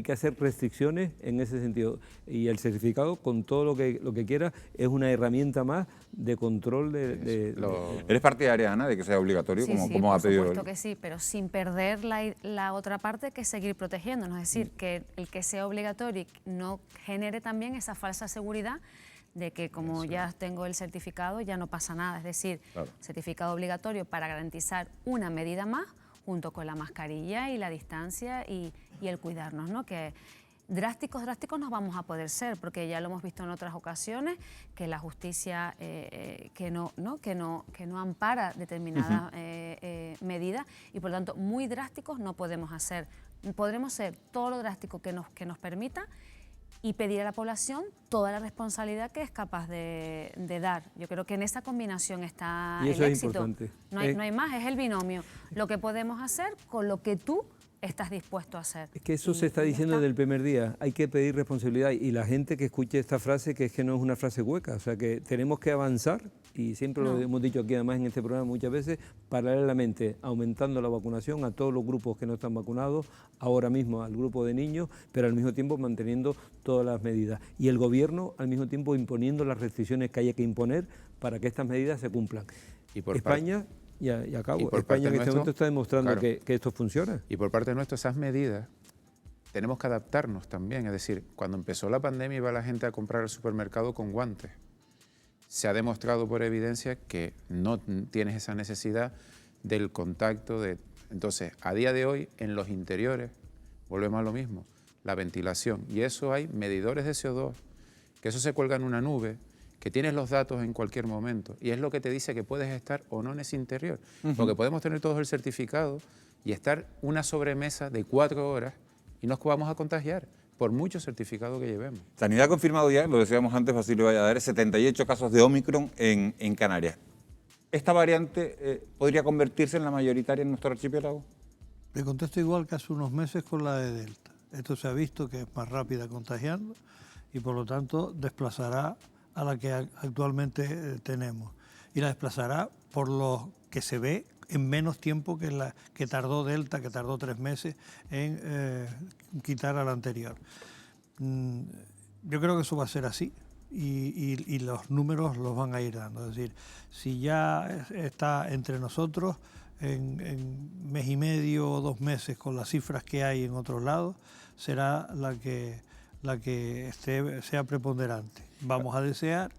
que hacer restricciones en ese sentido. Y el certificado, con todo lo que quiera, es una herramienta más de control ¿Eres partidaria, Ana, de que sea obligatorio, como ha pedido? Por supuesto que sí, pero sin perder la otra parte, que es seguir protegiéndonos. Es decir, que el que sea obligatorio no genere también esa falsa seguridad de que como ya tengo el certificado ya no pasa nada. Es decir, certificado obligatorio para garantizar una medida más, junto con la mascarilla y la distancia y el cuidarnos, ¿no? Que drásticos nos vamos a poder ser, porque ya lo hemos visto en otras ocasiones, que la justicia que no ampara determinadas medidas y por lo tanto muy drásticos no podemos hacer. Podremos ser todo lo drástico que nos permita y pedir a la población toda la responsabilidad que es capaz de dar. Yo creo que en esa combinación está el éxito. Es importante. No hay más, es el binomio. Lo que podemos hacer con lo que tú estás dispuesto a hacer. Es que eso se está diciendo desde el primer día, hay que pedir responsabilidad y la gente que escuche esta frase, que es que no es una frase hueca, o sea que tenemos que avanzar y siempre lo hemos dicho aquí además en este programa muchas veces, paralelamente aumentando la vacunación a todos los grupos que no están vacunados, ahora mismo al grupo de niños, pero al mismo tiempo manteniendo todas las medidas y el gobierno al mismo tiempo imponiendo las restricciones que haya que imponer para que estas medidas se cumplan. Y por España... Y acabo. España en este momento está demostrando que esto funciona. Y por parte nuestra, esas medidas, tenemos que adaptarnos también. Es decir, cuando empezó la pandemia iba la gente a comprar al supermercado con guantes. Se ha demostrado por evidencia que no tienes esa necesidad del contacto. Entonces, a día de hoy, en los interiores, volvemos a lo mismo, la ventilación. Y eso hay medidores de CO2, que eso se cuelga en una nube, que tienes los datos en cualquier momento y es lo que te dice que puedes estar o no en ese interior. Porque podemos tener todos el certificado y estar una sobremesa de 4 horas y nos vamos a contagiar por mucho certificado que llevemos. Sanidad ha confirmado ya, lo decíamos antes, Basilio Valladares, 78 casos de Omicron en Canarias. ¿Esta variante podría convertirse en la mayoritaria en nuestro archipiélago? Le contesto igual que hace unos meses con la de Delta. Esto se ha visto que es más rápida contagiando y por lo tanto desplazará a la que actualmente tenemos y la desplazará por lo que se ve en menos tiempo que la que tardó Delta, que tardó 3 meses en quitar a la anterior. Yo creo que eso va a ser así y los números los van a ir dando. Es decir, si ya está entre nosotros en mes y medio o 2 meses con las cifras que hay en otros lados, será la que sea preponderante. Vamos a desear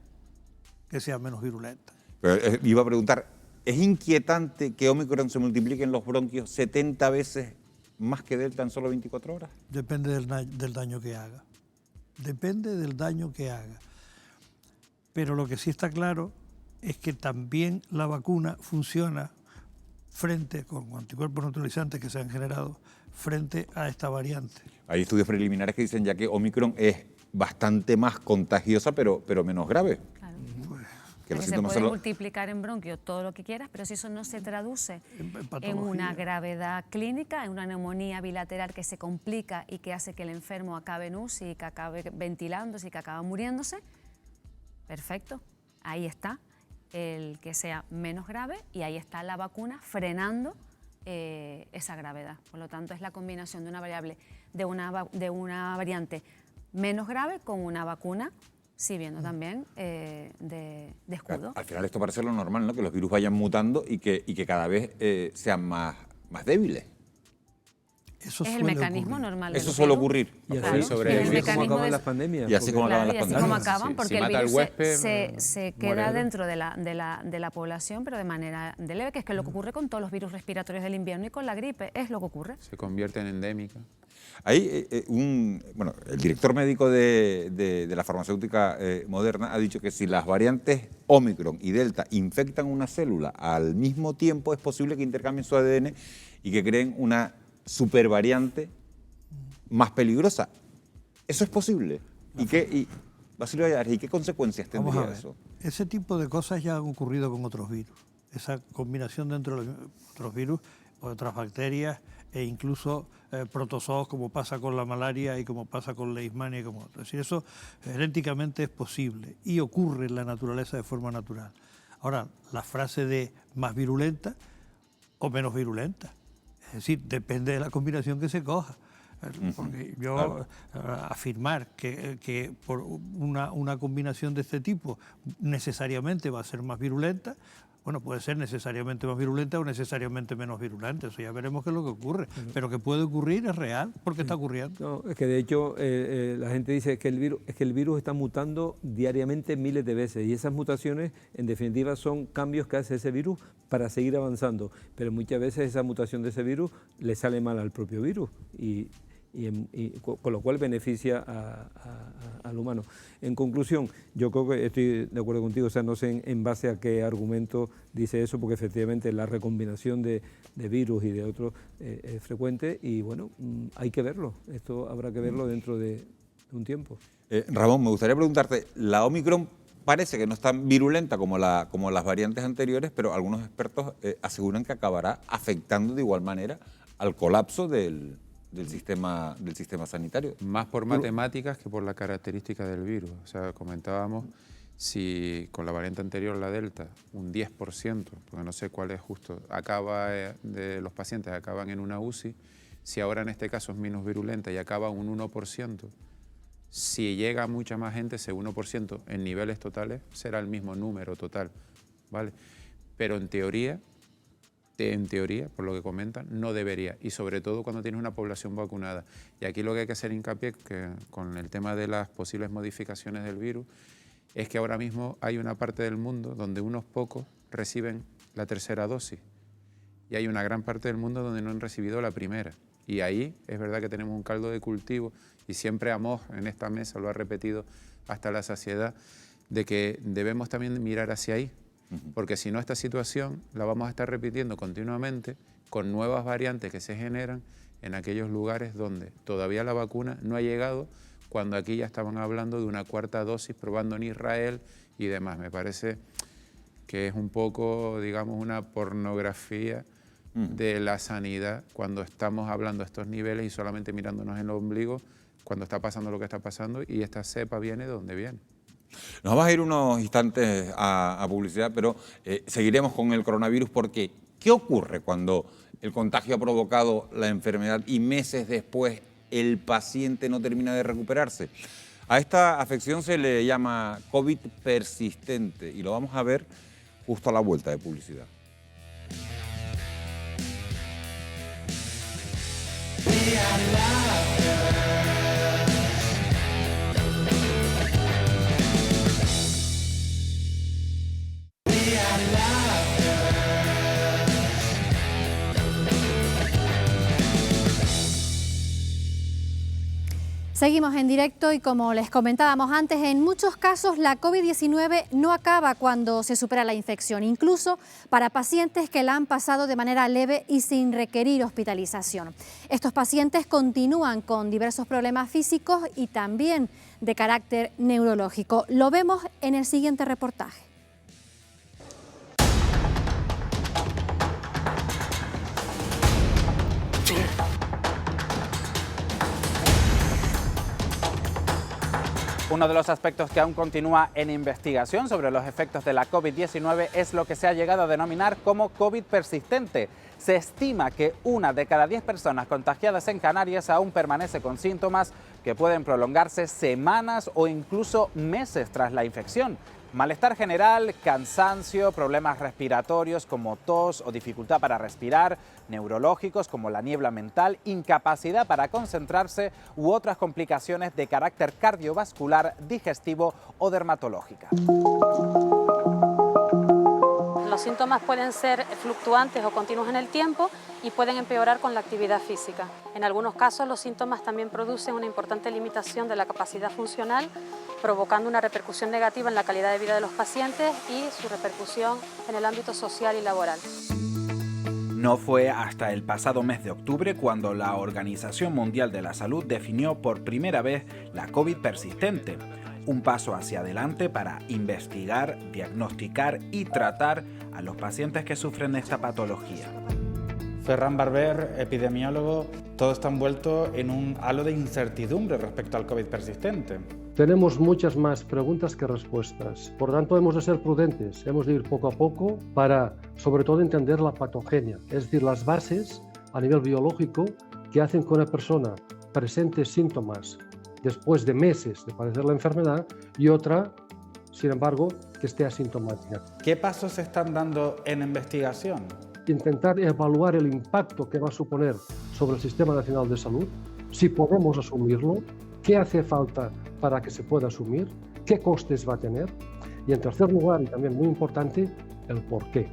que sea menos virulenta. Pero, iba a preguntar, ¿es inquietante que Omicron se multiplique en los bronquios 70 veces más que Delta en solo 24 horas? Depende del daño que haga. Depende del daño que haga. Pero lo que sí está claro es que también la vacuna funciona frente con anticuerpos neutralizantes que se han generado frente a esta variante. Hay estudios preliminares que dicen ya que Omicron es bastante más contagiosa, pero menos grave. Claro. Que se puede multiplicar en bronquios todo lo que quieras, pero si eso no se traduce en una gravedad clínica, en una neumonía bilateral que se complica y que hace que el enfermo acabe en UCI y que acabe ventilándose y que acabe muriéndose, perfecto, ahí está el que sea menos grave y ahí está la vacuna frenando esa gravedad. Por lo tanto, es la combinación de una variable, de una variante menos grave con una vacuna sirviendo también de escudo. Al final esto parece lo normal, ¿no? Que los virus vayan mutando y que cada vez sean más débiles. Eso es el mecanismo normal. Eso suele ocurrir. Y así como acaban las pandemias. Y así como acaban las pandemias. Y así como acaban, porque el virus se queda dentro de la población, pero de manera leve, que es lo que ocurre con todos los virus respiratorios del invierno y con la gripe. Es lo que ocurre. Se convierte en endémica. Hay el director médico de la farmacéutica Moderna ha dicho que si las variantes Omicron y Delta infectan una célula al mismo tiempo, es posible que intercambien su ADN y que creen una supervariante más peligrosa. ¿Eso es posible? Basilio Valladares, ¿y qué consecuencias tendría eso? Ese tipo de cosas ya han ocurrido con otros virus. Esa combinación dentro de otros virus, otras bacterias e incluso protozoos, como pasa con la malaria y como pasa con la leishmania y como otros. Es decir, eso genéticamente es posible y ocurre en la naturaleza de forma natural. Ahora, la frase de más virulenta o menos virulenta. Es decir, depende de la combinación que se coja. Porque yo afirmar que por una combinación de este tipo necesariamente va a ser más virulenta, bueno, puede ser necesariamente más virulenta o necesariamente menos virulenta, eso ya veremos qué es lo que ocurre, pero que puede ocurrir es real, porque está ocurriendo. No, es que de hecho la gente dice que el virus está mutando diariamente miles de veces y esas mutaciones en definitiva son cambios que hace ese virus para seguir avanzando, pero muchas veces esa mutación de ese virus le sale mal al propio virus y con lo cual beneficia al humano. En conclusión, yo creo que estoy de acuerdo contigo, o sea, no sé en base a qué argumento dice eso, porque efectivamente la recombinación de virus y de otros es frecuente y bueno, hay que verlo, esto habrá que verlo dentro de un tiempo. Ramón, me gustaría preguntarte, la Omicron parece que no es tan virulenta como las variantes anteriores, pero algunos expertos aseguran que acabará afectando de igual manera al colapso del sistema sanitario. Más por matemáticas que por la característica del virus. O sea, comentábamos si con la variante anterior, la Delta, un 10%, porque no sé cuál es justo, de los pacientes acaban en una UCI, si ahora en este caso es menos virulenta y acaba un 1%, si llega mucha más gente, ese 1% en niveles totales será el mismo número total, ¿vale? Pero en teoría, por lo que comentan, no debería, y sobre todo cuando tienes una población vacunada. Y aquí lo que hay que hacer hincapié con el tema de las posibles modificaciones del virus es que ahora mismo hay una parte del mundo donde unos pocos reciben la tercera dosis y hay una gran parte del mundo donde no han recibido la primera. Y ahí es verdad que tenemos un caldo de cultivo y siempre Amos en esta mesa lo ha repetido hasta la saciedad de que debemos también mirar hacia ahí. Porque si no, esta situación la vamos a estar repitiendo continuamente con nuevas variantes que se generan en aquellos lugares donde todavía la vacuna no ha llegado, cuando aquí ya estaban hablando de una cuarta dosis probando en Israel y demás. Me parece que es un poco, digamos, una pornografía de la sanidad cuando estamos hablando a estos niveles y solamente mirándonos en el ombligo cuando está pasando lo que está pasando y esta cepa viene de donde viene. Nos vamos a ir unos instantes a publicidad, pero seguiremos con el coronavirus porque ¿qué ocurre cuando el contagio ha provocado la enfermedad y meses después el paciente no termina de recuperarse? A esta afección se le llama COVID persistente y lo vamos a ver justo a la vuelta de publicidad. Seguimos en directo y como les comentábamos antes, en muchos casos la COVID-19 no acaba cuando se supera la infección, incluso para pacientes que la han pasado de manera leve y sin requerir hospitalización. Estos pacientes continúan con diversos problemas físicos y también de carácter neurológico. Lo vemos en el siguiente reportaje. Uno de los aspectos que aún continúa en investigación sobre los efectos de la COVID-19 es lo que se ha llegado a denominar como COVID persistente. Se estima que 1 de cada 10 personas contagiadas en Canarias aún permanece con síntomas que pueden prolongarse semanas o incluso meses tras la infección. Malestar general, cansancio, problemas respiratorios como tos o dificultad para respirar, neurológicos como la niebla mental, incapacidad para concentrarse u otras complicaciones de carácter cardiovascular, digestivo o dermatológica. Los síntomas pueden ser fluctuantes o continuos en el tiempo y pueden empeorar con la actividad física. En algunos casos, los síntomas también producen una importante limitación de la capacidad funcional, provocando una repercusión negativa en la calidad de vida de los pacientes y su repercusión en el ámbito social y laboral. No fue hasta el pasado mes de octubre cuando la Organización Mundial de la Salud definió por primera vez la COVID persistente. Un paso hacia adelante para investigar, diagnosticar y tratar a los pacientes que sufren de esta patología. Ferran Barber, epidemiólogo, todo está envuelto en un halo de incertidumbre respecto al COVID persistente. Tenemos muchas más preguntas que respuestas, por tanto hemos de ser prudentes, hemos de ir poco a poco para, sobre todo, entender la patogenia, es decir, las bases a nivel biológico que hacen que una persona presente síntomas después de meses de padecer la enfermedad y otra, sin embargo, que esté asintomática. ¿Qué pasos se están dando en investigación? Intentar evaluar el impacto que va a suponer sobre el Sistema Nacional de Salud, si podemos asumirlo, qué hace falta para que se pueda asumir, qué costes va a tener y, en tercer lugar, y también muy importante, el por qué.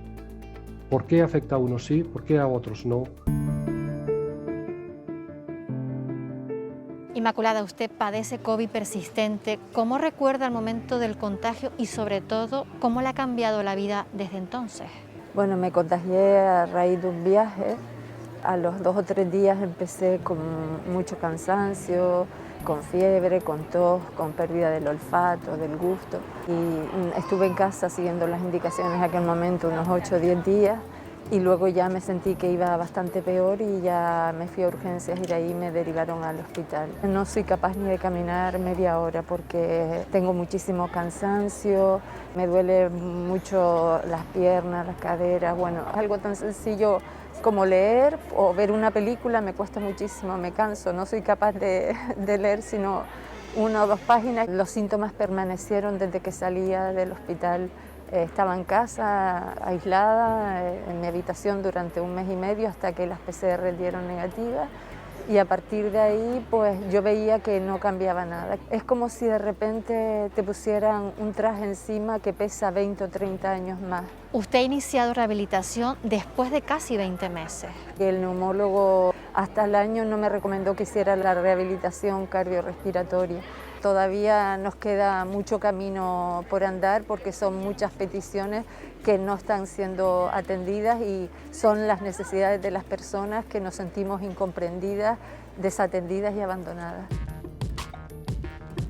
¿Por qué afecta a unos sí, por qué a otros no? Inmaculada, usted padece COVID persistente. ¿Cómo recuerda el momento del contagio y, sobre todo, cómo le ha cambiado la vida desde entonces? Bueno, me contagié a raíz de un viaje. A los 2 o 3 días empecé con mucho cansancio, con fiebre, con tos, con pérdida del olfato, del gusto. Y estuve en casa siguiendo las indicaciones en aquel momento unos 8 o 10 días. Y luego ya me sentí que iba bastante peor y ya me fui a urgencias y de ahí me derivaron al hospital. No soy capaz ni de caminar media hora porque tengo muchísimo cansancio, me duele mucho las piernas, las caderas. Bueno, algo tan sencillo como leer o ver una película me cuesta muchísimo, me canso, no soy capaz de leer sino 1 o 2 páginas. Los síntomas permanecieron desde que salía del hospital. Estaba en casa, aislada, en mi habitación durante 1 mes y medio hasta que las PCR dieron negativas y a partir de ahí pues yo veía que no cambiaba nada. Es como si de repente te pusieran un traje encima que pesa 20 o 30 años más. Usted ha iniciado rehabilitación después de casi 20 meses. El neumólogo hasta el año no me recomendó que hiciera la rehabilitación cardiorrespiratoria. Todavía nos queda mucho camino por andar porque son muchas peticiones que no están siendo atendidas y son las necesidades de las personas que nos sentimos incomprendidas, desatendidas y abandonadas.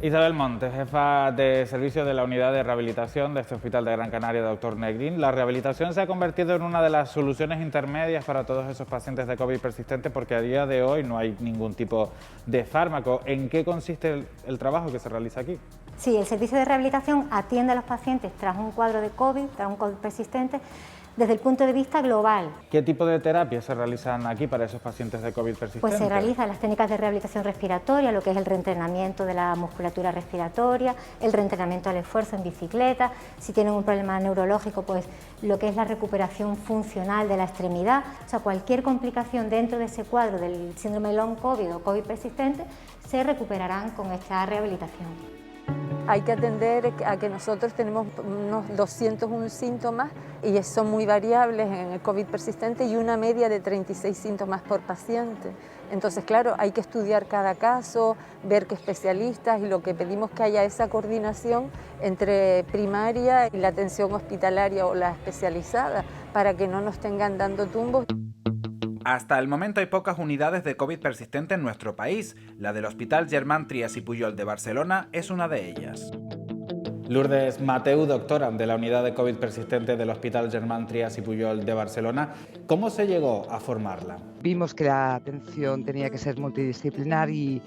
Isabel Montes, jefa de servicio de la unidad de rehabilitación de este hospital de Gran Canaria, Dr. Negrín. La rehabilitación se ha convertido en una de las soluciones intermedias para todos esos pacientes de COVID persistente porque a día de hoy no hay ningún tipo de fármaco. ¿En qué consiste el trabajo que se realiza aquí? Sí, el servicio de rehabilitación atiende a los pacientes tras un cuadro de COVID, tras un COVID persistente, desde el punto de vista global. ¿Qué tipo de terapias se realizan aquí para esos pacientes de COVID persistente? Pues se realizan las técnicas de rehabilitación respiratoria, lo que es el reentrenamiento de la musculatura respiratoria, el reentrenamiento al esfuerzo en bicicleta, si tienen un problema neurológico, pues lo que es la recuperación funcional de la extremidad, o sea, cualquier complicación dentro de ese cuadro del síndrome de Long COVID o COVID persistente se recuperarán con esta rehabilitación. Hay que atender a que nosotros tenemos unos 201 síntomas y son muy variables en el COVID persistente y una media de 36 síntomas por paciente. Entonces, claro, hay que estudiar cada caso, ver qué especialistas y lo que pedimos que haya esa coordinación entre primaria y la atención hospitalaria o la especializada para que no nos tengan dando tumbos. Hasta el momento hay pocas unidades de COVID persistente en nuestro país. La del Hospital Germán Trias y Pujol de Barcelona es una de ellas. Lourdes Mateu, doctora de la unidad de COVID persistente del Hospital Germán Trias y Pujol de Barcelona. ¿Cómo se llegó a formarla? Vimos que la atención tenía que ser multidisciplinar y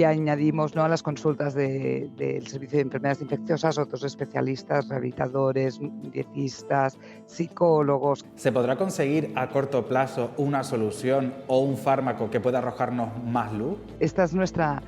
añadimos, ¿no?, a las consultas del Servicio de Enfermedades Infecciosas otros especialistas, rehabilitadores, dietistas, psicólogos. ¿Se podrá conseguir a corto plazo una solución o un fármaco que pueda arrojarnos más luz? Esta es nuestra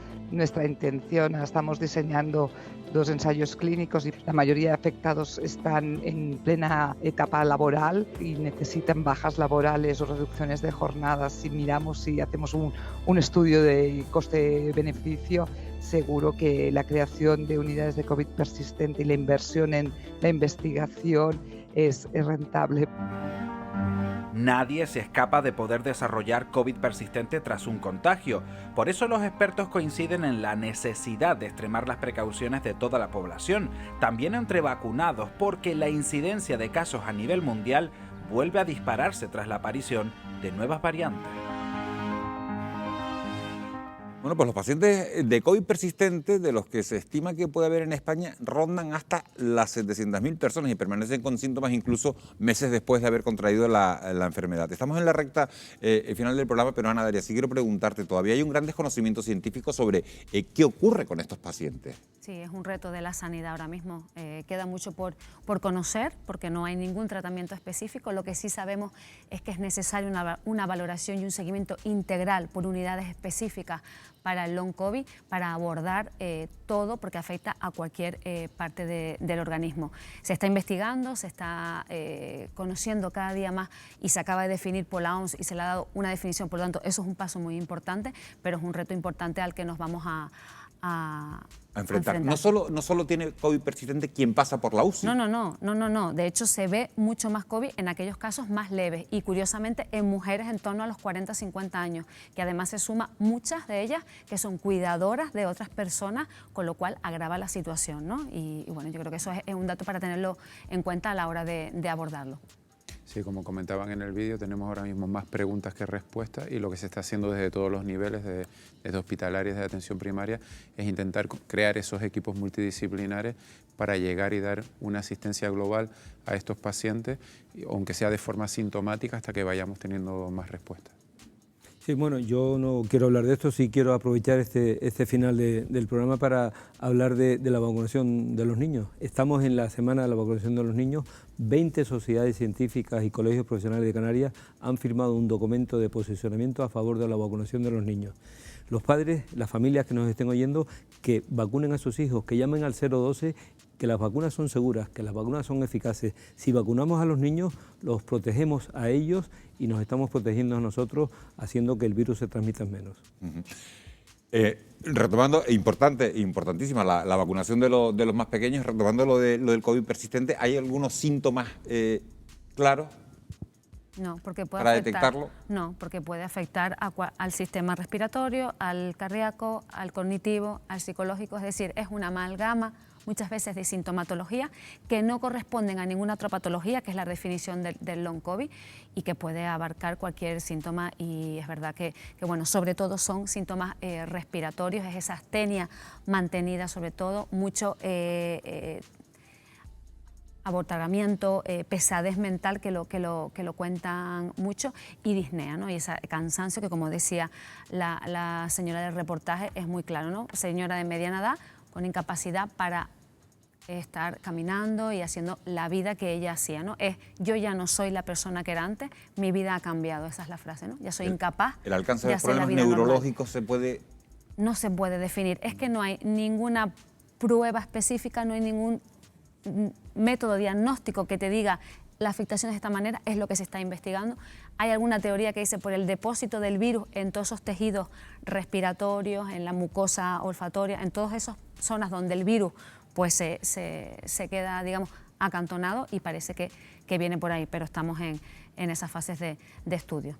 intención. Estamos diseñando 2 ensayos clínicos y la mayoría de afectados están en plena etapa laboral y necesitan bajas laborales o reducciones de jornadas. Si miramos, si hacemos un estudio de coste-beneficio, seguro que la creación de unidades de COVID persistente y la inversión en la investigación es rentable. Nadie se escapa de poder desarrollar COVID persistente tras un contagio. Por eso los expertos coinciden en la necesidad de extremar las precauciones de toda la población, también entre vacunados, porque la incidencia de casos a nivel mundial vuelve a dispararse tras la aparición de nuevas variantes. Bueno, pues los pacientes de COVID persistente, de los que se estima que puede haber en España, rondan hasta las 700.000 personas y permanecen con síntomas incluso meses después de haber contraído la enfermedad. Estamos en la recta final del programa, pero Ana Daria, sí quiero preguntarte, todavía hay un gran desconocimiento científico sobre qué ocurre con estos pacientes. Sí, es un reto de la sanidad ahora mismo. Queda mucho por conocer, porque no hay ningún tratamiento específico. Lo que sí sabemos es que es necesario una valoración y un seguimiento integral por unidades específicas para el long COVID, para abordar todo, porque afecta a cualquier parte del organismo. Se está investigando, se está conociendo cada día más y se acaba de definir por la OMS y se le ha dado una definición, por lo tanto eso es un paso muy importante, pero es un reto importante al que nos vamos a enfrentar. No solo tiene COVID persistente quien pasa por la UCI. No. De hecho, se ve mucho más COVID en aquellos casos más leves y, curiosamente, en mujeres en torno a los 40-50 años, que además se suma muchas de ellas que son cuidadoras de otras personas, con lo cual agrava la situación, ¿no? Y bueno, yo creo que eso es un dato para tenerlo en cuenta a la hora de abordarlo. Sí, como comentaban en el vídeo, tenemos ahora mismo más preguntas que respuestas y lo que se está haciendo desde todos los niveles, desde hospitalarios, de atención primaria, es intentar crear esos equipos multidisciplinares para llegar y dar una asistencia global a estos pacientes, aunque sea de forma sintomática, hasta que vayamos teniendo más respuestas. Sí, bueno, yo no quiero hablar de esto, sí quiero aprovechar este final del programa para hablar de la vacunación de los niños. Estamos en la semana de la vacunación de los niños. 20 sociedades científicas y colegios profesionales de Canarias han firmado un documento de posicionamiento a favor de la vacunación de los niños. Los padres, las familias que nos estén oyendo, que vacunen a sus hijos, que llamen al 012, que las vacunas son seguras, que las vacunas son eficaces. Si vacunamos a los niños, los protegemos a ellos y nos estamos protegiendo a nosotros, haciendo que el virus se transmita menos. Retomando, importantísima la vacunación de los más pequeños, retomando lo del COVID persistente, ¿hay algunos síntomas claros? No, porque puede ¿Para afectar, detectarlo? No, porque puede afectar al sistema respiratorio, al cardíaco, al cognitivo, al psicológico, es decir, es una amalgama muchas veces de sintomatología que no corresponden a ninguna otra patología, que es la definición del long COVID, y que puede abarcar cualquier síntoma, y es verdad que bueno, sobre todo son síntomas respiratorios, es esa astenia mantenida sobre todo, mucho abortagamiento, pesadez mental que lo cuentan mucho, y disnea, ¿no? Y ese cansancio que, como decía la señora del reportaje, es muy claro, ¿no? Señora de mediana edad con incapacidad para estar caminando y haciendo la vida que ella hacía, ¿no? Yo ya no soy la persona que era antes, mi vida ha cambiado, esa es la frase, ¿no? Ya soy incapaz. ¿El alcance de los problemas neurológicos se puede...? No se puede definir, es que no hay ninguna prueba específica, no hay ningún método diagnóstico que te diga la afectación de esta manera, es lo que se está investigando. Hay alguna teoría que dice por el depósito del virus en todos esos tejidos respiratorios, en la mucosa olfatoria, en todas esas zonas donde el virus pues se queda, digamos, acantonado, y parece que viene por ahí, pero estamos en esas fases de estudio.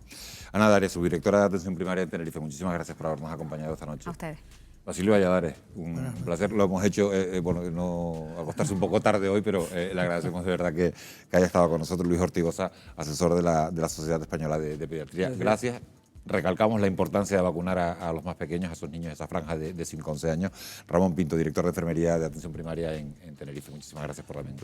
Ana Daria, subdirectora de Atención Primaria de Tenerife, muchísimas gracias por habernos acompañado esta noche. A ustedes. Basilio Valladares, un placer, lo hemos hecho, bueno, no acostarse un poco tarde hoy, pero le agradecemos de verdad que haya estado con nosotros. Luis Ortigosa, asesor de la Sociedad Española de Pediatría. Gracias recalcamos la importancia de vacunar a los más pequeños, a esos niños de esa franja de 5 a 11 años. Ramón Pinto, director de Enfermería de Atención Primaria en Tenerife. Muchísimas gracias por haber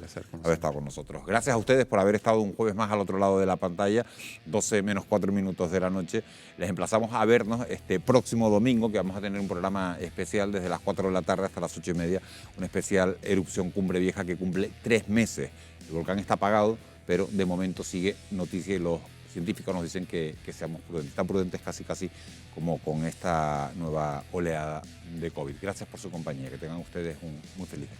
estado con nosotros. Gracias a ustedes por haber estado un jueves más al otro lado de la pantalla, 12 menos 4 minutos de la noche. Les emplazamos a vernos este próximo domingo, que vamos a tener un programa especial desde las 4 de la tarde hasta las 8:30, un especial Erupción Cumbre Vieja que cumple 3 meses. El volcán está apagado, pero de momento sigue noticia y los científicos nos dicen que seamos prudentes, tan prudentes casi como con esta nueva oleada de COVID. Gracias por su compañía, que tengan ustedes un muy feliz día.